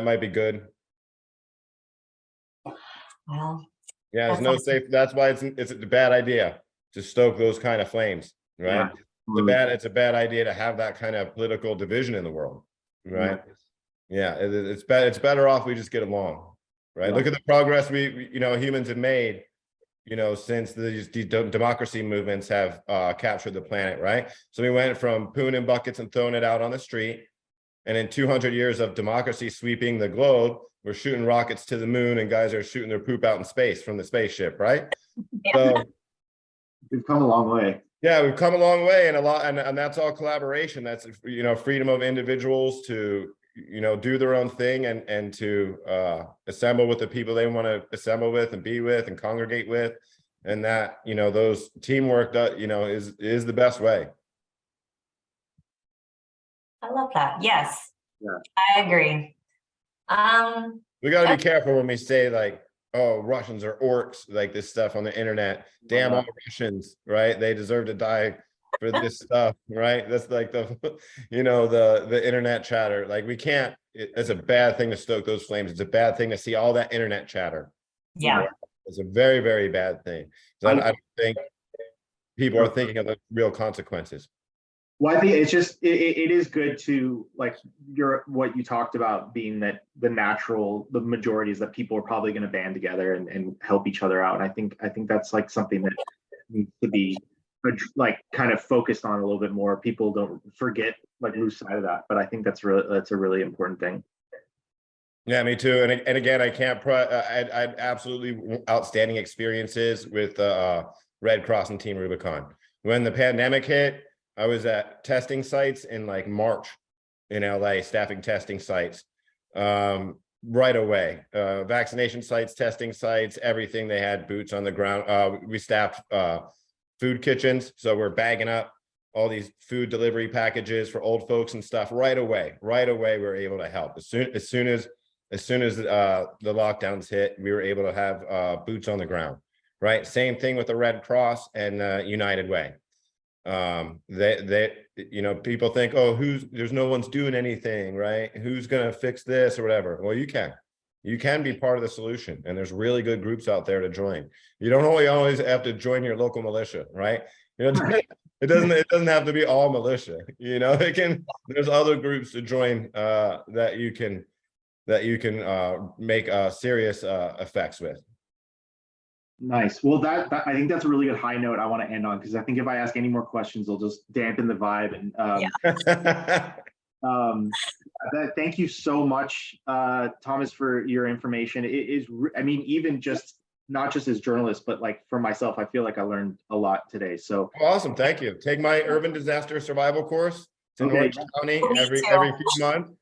might be good. Well, yeah, there's no safe. That's why it's a bad idea to stoke those kind of flames, right? Yeah. It's a bad idea to have that kind of political division in the world, right? Yeah, it's better off we just get along, right? Yeah. Look at the progress we humans have made, since these democracy movements have captured the planet, right? So we went from pooing in buckets and throwing it out on the street, and in 200 years of democracy sweeping the globe, we're shooting rockets to the moon, and guys are shooting their poop out in space from the spaceship, right? Yeah. So we've come a long way. Yeah, we've come a long way, and that's all collaboration. That's freedom of individuals to do their own thing and to assemble with the people they want to assemble with and be with and congregate with, and that those teamwork that is the best way. I love that. Yes. Yeah. I agree. We got to be careful when we say like, oh, Russians are orcs, like this stuff on the internet. Damn all Russians, right? They deserve to die for this stuff, right? That's like the the internet chatter. Like we can't. It's a bad thing to stoke those flames. It's a bad thing to see all that internet chatter. Yeah. It's a very, very bad thing. So I don't think people are thinking of the real consequences. Well, I think it's just it is good to, like, what you talked about being that the majority is that people are probably going to band together and help each other out. And I think that's like something that needs to be like kind of focused on a little bit more. People don't lose sight of that. But I think that's a really important thing. Yeah, me too. And again, I can't. I had absolutely outstanding experiences with Red Cross and Team Rubicon. When the pandemic hit, I was at testing sites in like March in LA, staffing testing sites right away. Vaccination sites, testing sites, everything. They had boots on the ground. We staffed food kitchens, so we're bagging up all these food delivery packages for old folks and stuff right away. Right away, we were able to help. As soon as the lockdowns hit, we were able to have boots on the ground. Right. Same thing with the Red Cross and United Way. People think, oh, there's no one's doing anything, right? Who's gonna fix this or whatever? Well, you can be part of the solution, and there's really good groups out there to join. You don't always have to join your local militia, right? You know, it doesn't have to be all militia. You know, there's other groups to join that you can make serious effects with. Nice. Well, that I think that's a really good high note I want to end on, because I think if I ask any more questions, they'll just dampen the vibe. And thank you so much, Thomas, for your information. It is, I mean, even just not just as journalists, but like for myself, I feel like I learned a lot today. So awesome. Thank you. Take my urban disaster survival course to Orange County every few months.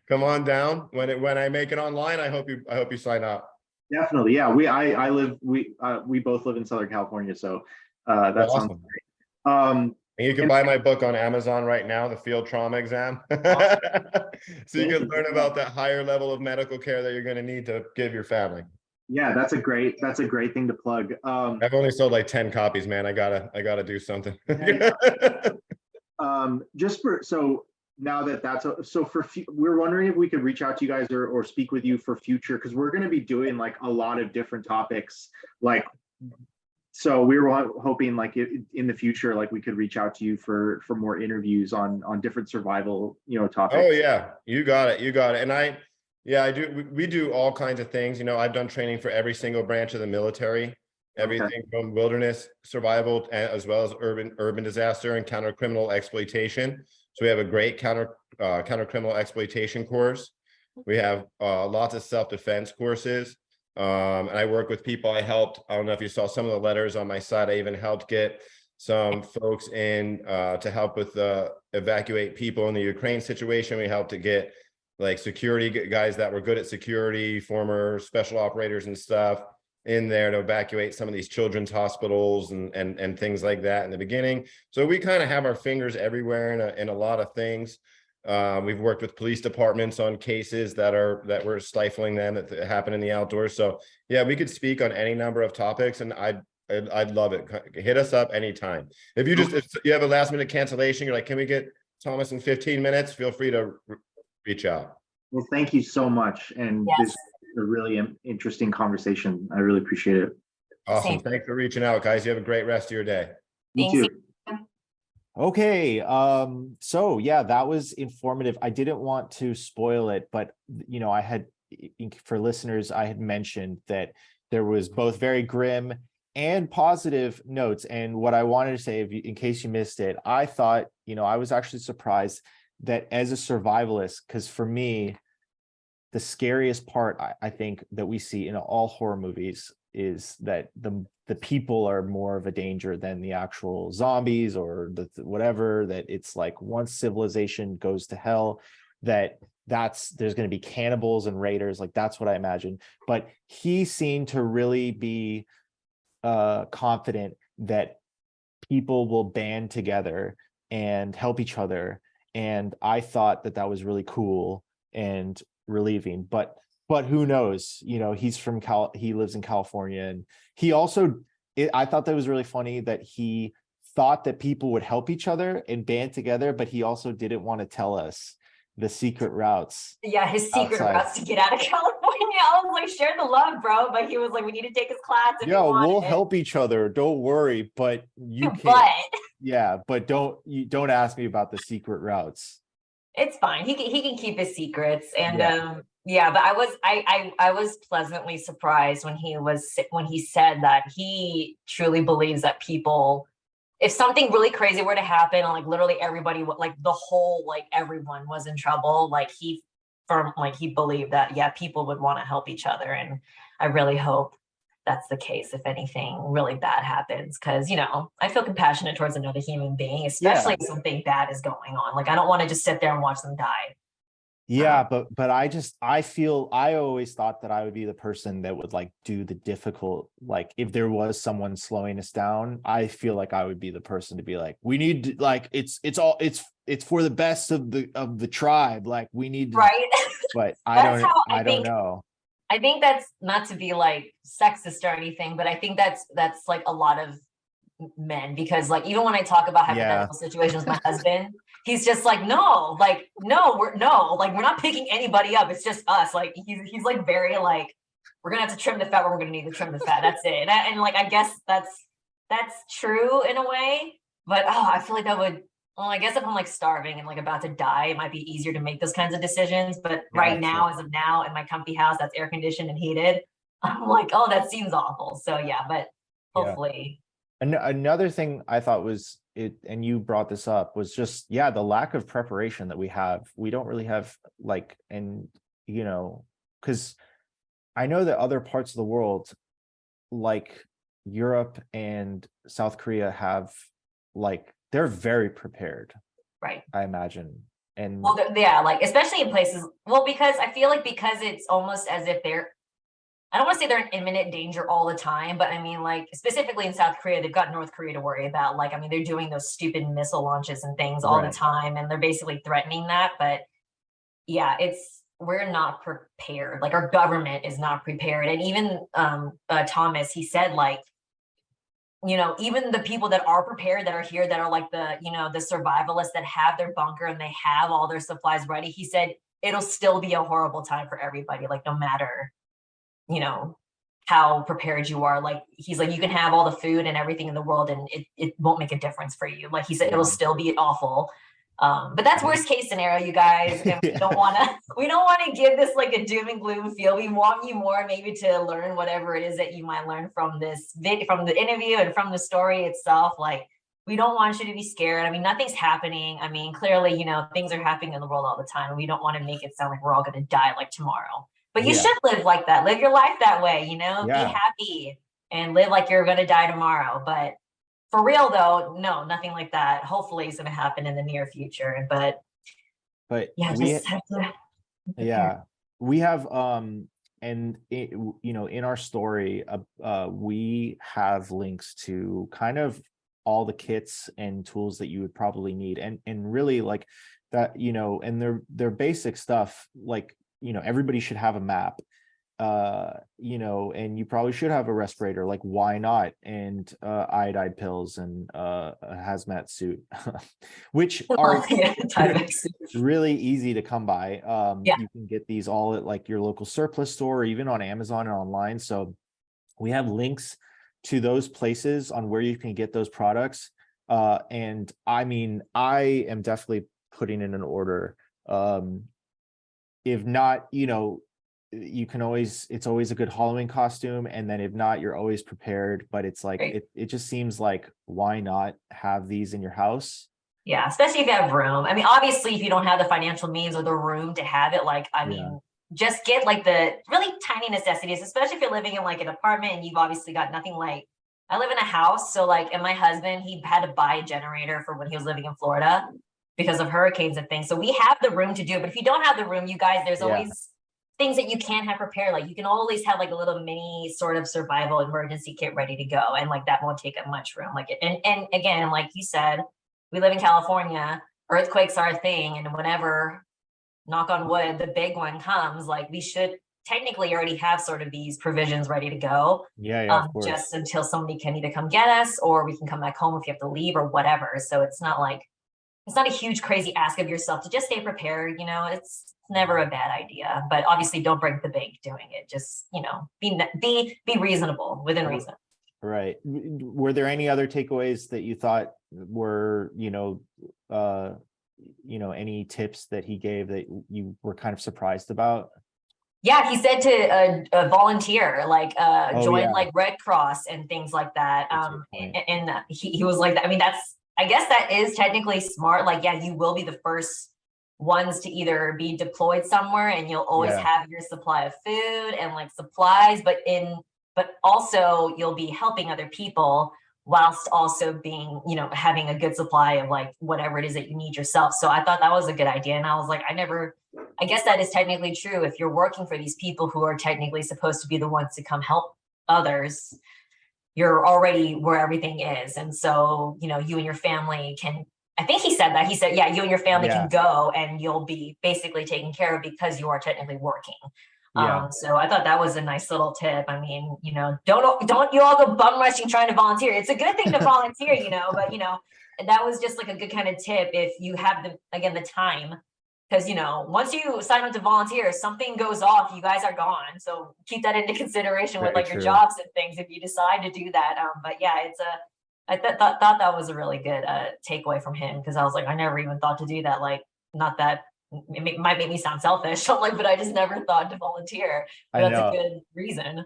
Come on down. When I make it online, I hope you sign up. Definitely. Yeah. We both live in Southern California. So that's awesome. Sounds great. And you can buy my book on Amazon right now, The Field Trauma Exam. So you can learn about that higher level of medical care that you're going to need to give your family. Yeah, that's a great thing to plug. I've only sold like 10 copies, man. I gotta do something. So now we're wondering if we could reach out to you guys or speak with you for future, because we're going to be doing like a lot of different topics. Like, so we were hoping like in the future, like we could reach out to you for more interviews on different survival, topics. Oh yeah, you got it. And I do. We do all kinds of things. I've done training for every single branch of the military, everything from wilderness survival as well as urban disaster and counter criminal exploitation. So we have a great counter criminal exploitation course. We have lots of self-defense courses. And I work with people. I don't know if you saw some of the letters on my site. I even helped get some folks in to help with evacuate people in the Ukraine situation. We helped to get like security guys that were good at security, former special operators and stuff in there to evacuate some of these children's hospitals and things like that in the beginning. So we kind of have our fingers everywhere in a lot of things. We've worked with police departments on cases that were stifling them that happen in the outdoors. So yeah, we could speak on any number of topics, and I'd love it. Hit us up anytime. If you have a last minute cancellation, you're like, can we get Thomas in 15 minutes? Feel free to reach out. Well, thank you so much. And this is a really interesting conversation. I really appreciate it. Awesome. Thanks for reaching out, guys. You have a great rest of your day. You too. Okay. So yeah, that was informative. I didn't want to spoil it, but I had, for listeners, I had mentioned that there was both very grim and positive notes. And what I wanted to say, in case you missed it, I thought, I was actually surprised that as a survivalist, because for me, the scariest part I think that we see in all horror movies is that the people are more of a danger than the actual zombies or the whatever, that it's like once civilization goes to hell, there's going to be cannibals and raiders. Like that's what I imagine. But he seemed to really be confident that people will band together and help each other. And I thought that was really cool and relieving, but who knows, he's from he lives in California, and he also, I thought that was really funny that he thought that people would help each other and band together, but he also didn't want to tell us the secret routes. Yeah, his secret routes to get out of California. I was like, share the love, bro. But he was like, we need to take his class. Yeah, we'll help each other. Don't worry, but you can't. Yeah, but don't ask me about the secret routes. It's fine. He can keep his secrets. And but I was pleasantly surprised when he said that he truly believes that people, if something really crazy were to happen, like literally everybody, like the whole, like everyone was in trouble, like he believed that people would want to help each other. And I really hope that's the case if anything really bad happens, because I feel compassionate towards another human being, especially if something bad is going on. Like I don't want to just sit there and watch them die. Yeah, but I always thought that I would be the person that would like do the difficult, like if there was someone slowing us down, I feel like I would be the person to be like, we need to, like it's for the best of the tribe, like we need to, right. But I don't know. I think that's not to be like sexist or anything, but I think that's like a lot of men, because like even when I talk about hypothetical situations with my husband, he's just like, we're not picking anybody up. It's just us. Like he's like very like, we're gonna have to trim the fat where we're gonna need to trim the fat. That's it. And like I guess that's true in a way. But I feel like that would, well, I guess if I'm like starving and like about to die, it might be easier to make those kinds of decisions. But right Gotcha. now, as of now, in my comfy house that's air conditioned and heated, I'm like, oh, that seems awful. So yeah, but Yeah. hopefully. Another thing I thought was it, and you brought this up, was just, yeah, the lack of preparation that we have. We don't really have like, and you know, because I know that other parts of the world, like Europe and South Korea, have like, they're very prepared, Right. I imagine. And Well, yeah, like especially in places, well, because I feel like because it's almost as if they're, I don't want to say they're in imminent danger all the time, but I mean, like specifically in South Korea, they've got North Korea to worry about. Like, I mean, they're doing those stupid missile launches and things all the Right. time, and they're basically threatening that. But yeah, we're not prepared. Like our government is not prepared. And even Thomas, he said like, you know, even the people that are prepared that are here that are like the, you know, the survivalists that have their bunker and they have all their supplies ready, he said it'll still be a horrible time for everybody, like no matter, you know, how prepared you are. Like he's like, you can have all the food and everything in the world and it won't make a difference for you. Like he said, it'll still be awful. But that's worst case scenario, you guys. And we don't want to give this like a doom and gloom feel. We want you more maybe to learn whatever it is that you might learn from from the interview and from the story itself. Like we don't want you to be scared. I mean, nothing's happening. I mean, clearly, you know, things are happening in the world all the time, and we don't want to make it sound like we're all going to die like tomorrow. But you should live like that. Live your life that way, you know, be happy and live like you're going to die tomorrow. But for real though, no, nothing like that. Hopefully it's going to happen in the near future. But yeah, just have to. Yeah, we have and it, you know, in our story we have links to kind of all the kits and tools that you would probably need, and really like that, you know, and they're basic stuff. Like, you know, everybody should have a map, you know, and you probably should have a respirator, like why not, and iodine pills and a hazmat suit which are really easy to come by. You can get these all at like your local surplus store or even on Amazon and online. So we have links to those places on where you can get those products, and I mean, I am definitely putting in an order. If not, you know, you can always, it's always a good Halloween costume, and then if not, you're always prepared. But it's like it just seems like, why not have these in your house? Yeah, especially if you have room. I mean, obviously if you don't have the financial means or the room to have it, like I mean, just get like the really tiny necessities, especially if you're living in like an apartment and you've obviously got nothing. Like I live in a house, so like, and my husband, he had to buy a generator for when he was living in Florida because of hurricanes and things. So we have the room to do it. But if you don't have the room, you guys, there's always things that you can have prepared. Like you can always have like a little mini sort of survival emergency kit ready to go. And like that won't take up much room. Like and again, like you said, we live in California, earthquakes are a thing. And whenever, knock on wood, the big one comes, like we should technically already have sort of these provisions ready to go. Of course. Just until somebody can either come get us or we can come back home if you have to leave or whatever. So it's not like, it's not a huge crazy ask of yourself to just stay prepared. You know, it's never a bad idea, but obviously don't break the bank doing it. Just, you know, be reasonable within reason. Right. Were there any other takeaways that you thought were, you know, any tips that he gave that you were kind of surprised about? Yeah, he said to volunteer, like join like Red Cross and things like that. And he was like, I mean, I guess that is technically smart. Like, yeah, you will be the first ones to either be deployed somewhere and you'll always have your supply of food and like supplies, but also you'll be helping other people whilst also being, you know, having a good supply of like whatever it is that you need yourself. So I thought that was a good idea. And I was like, I guess that is technically true. If you're working for these people who are technically supposed to be the ones to come help others, you're already where everything is. And so, you know, you and your family can, I think he said that. He said, yeah, you and your family can go and you'll be basically taken care of because you are technically working. So I thought that was a nice little tip. I mean, you know, don't you all go bum rushing trying to volunteer. It's a good thing to volunteer, you know, but you know, that was just like a good kind of tip if you have the time. Because, you know, once you sign up to volunteer, something goes off, you guys are gone. So keep that into consideration with like your jobs and things if you decide to do that. But yeah, I thought that was a really good takeaway from him, because I was like, I never even thought to do that. Like, not that it might make me sound selfish. I'm like, but I just never thought to volunteer. But I that's a know. good reason.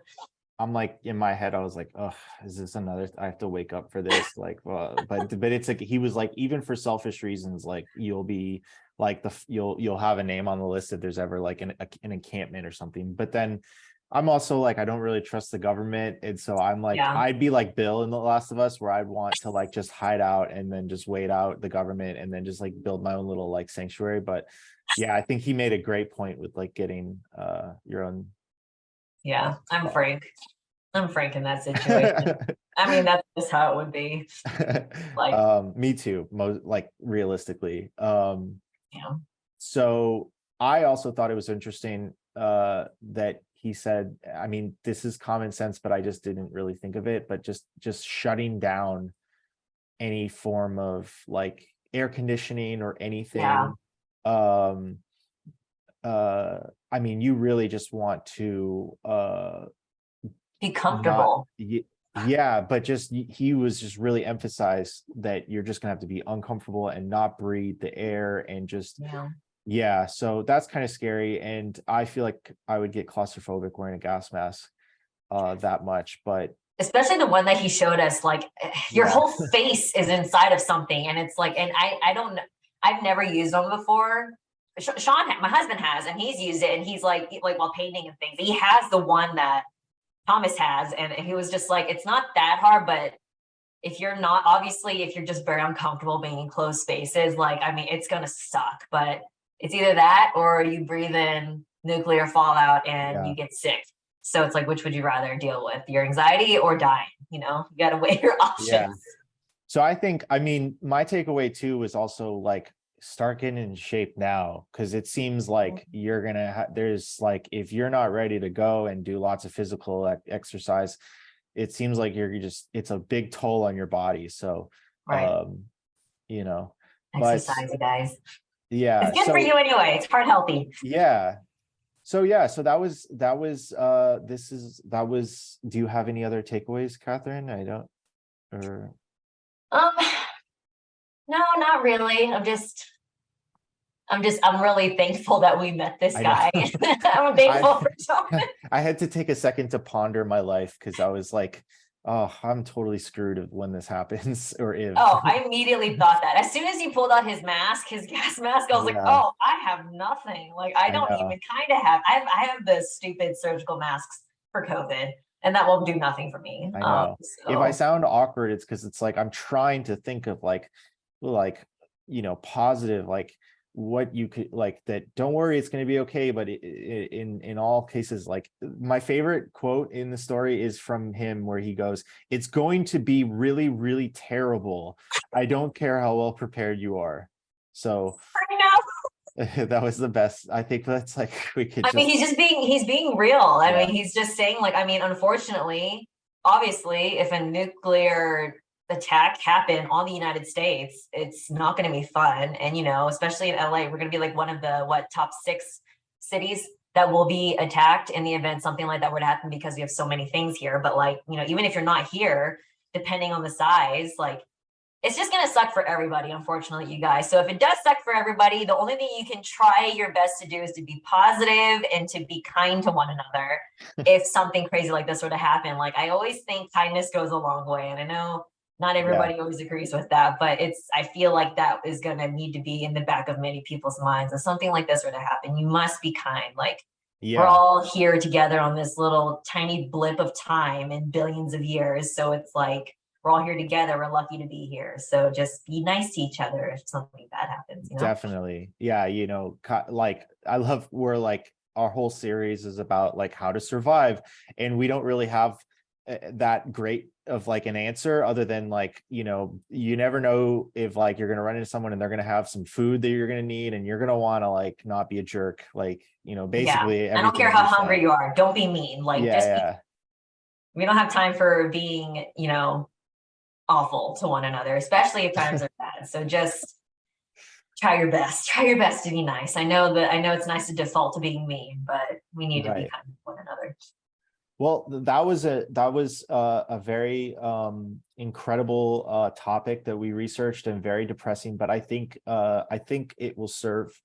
I'm like, in my head, I was like, oh, is this another, I have to wake up for this? Like, but it's like, he was like, even for selfish reasons, like you'll be like you'll have a name on the list if there's ever like an encampment or something. But then I'm also like, I don't really trust the government. And so I'm like, Yeah. I'd be like Bill in The Last of Us, where I'd want to like just hide out and then just wait out the government and then just like build my own little like sanctuary. But yeah, I think he made a great point with like getting your own. Yeah, I'm Frank. I'm Frank in that situation. I mean, that's just how it would be. Like, Me too, most like realistically. yeah. So I also thought it was interesting that he said, I mean, this is common sense, but I just didn't really think of it, but just shutting down any form of like air conditioning or anything. Yeah. I mean, you really just want to Be comfortable. yeah, but just he was just really emphasized that you're just gonna have to be uncomfortable and not breathe the air and just yeah, so that's kind of scary. And I feel like I would get claustrophobic wearing a gas mask that much. But especially the one that he showed us, like your yeah. whole face is inside of something, and it's like, and I don't, I've never used them before. Sean, my husband has, and he's used it, and he's like while painting and things, he has the one that Thomas has, and he was just like, it's not that hard, but if you're not, obviously, if you're just very uncomfortable being in closed spaces, like, I mean, it's gonna suck, but it's either that or you breathe in nuclear fallout and you get sick. So it's like, which would you rather deal with, your anxiety or dying? You know, you got to weigh your options. Yeah. So I think, I mean, my takeaway too was also like, start getting in shape now, because it seems like you're gonna there's like, if you're not ready to go and do lots of physical exercise, it seems like it's a big toll on your body. So right. You know, Exercise, you guys. Yeah, it's good for you anyway. It's heart healthy. Yeah. So yeah, so that was do you have any other takeaways, Catherine? I don't, or no, not really. I'm really thankful that we met this guy. I'm thankful for John. I had to take a second to ponder my life, because I was like, oh, I'm totally screwed when this happens, or if. Oh, I immediately thought that. As soon as he pulled out his mask, his gas mask, I was like, oh, I have nothing. Like, I don't even kind of have, I have the stupid surgical masks for COVID, and that will do nothing for me. I know. So. If I sound awkward, it's because it's like, I'm trying to think of like, you know, positive, like what you could like, that don't worry, it's going to be okay. But in all cases, like, my favorite quote in the story is from him, where he goes, it's going to be really, really terrible. I don't care how well prepared you are. So I know. that was the best. I think that's like, we could I mean, he's being real. I mean, he's just saying, like, I mean, unfortunately, obviously, if a nuclear attack happened on the United States, it's not going to be fun. And, you know, especially in LA, we're going to be like one of the top 6 cities that will be attacked in the event something like that were to happen, because we have so many things here. But like, you know, even if you're not here, depending on the size, like, it's just going to suck for everybody, unfortunately, you guys. So if it does suck for everybody, the only thing you can try your best to do is to be positive and to be kind to one another. If something crazy like this were to happen, like, I always think kindness goes a long way. And I know not everybody always agrees with that, but I feel like that is going to need to be in the back of many people's minds. If something like this were to happen, you must be kind. Like, we're all here together on this little tiny blip of time in billions of years. So it's like, we're all here together. We're lucky to be here. So just be nice to each other if something bad happens. You know? Definitely. Yeah. You know, like, I love where like our whole series is about like how to survive. And we don't really have that great of like an answer, other than like, you know, you never know if like you're going to run into someone and they're going to have some food that you're going to need, and you're going to want to like not be a jerk. Like, you know, basically, I don't care how hungry you are. Don't be mean. Like, we don't have time for being, you know, awful to one another, especially if times are bad. So just try your best to be nice. I know it's nice to default to being mean, but we need to be kind to one another. Well, that was a very incredible topic that we researched, and very depressing, but I think it will serve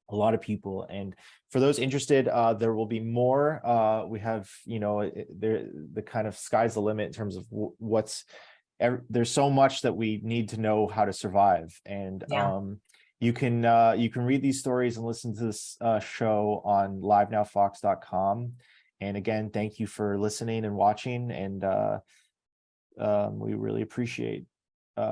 a lot of people. And for those interested, there will be more. We have, the kind of sky's the limit in terms of there's so much that we need to know how to survive. And you can read these stories and listen to this show on livenowfox.com. And again, thank you for listening and watching, and we really appreciate.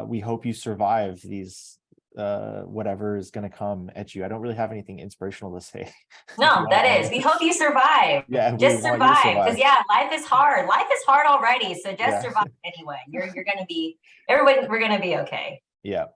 We hope you survive these whatever is going to come at you. I don't really have anything inspirational to say. No, that is. We hope you survive. Yeah, just survive, because life is hard. Life is hard already, so just survive anyway. You're going to be. Everybody, we're going to be okay. Yeah.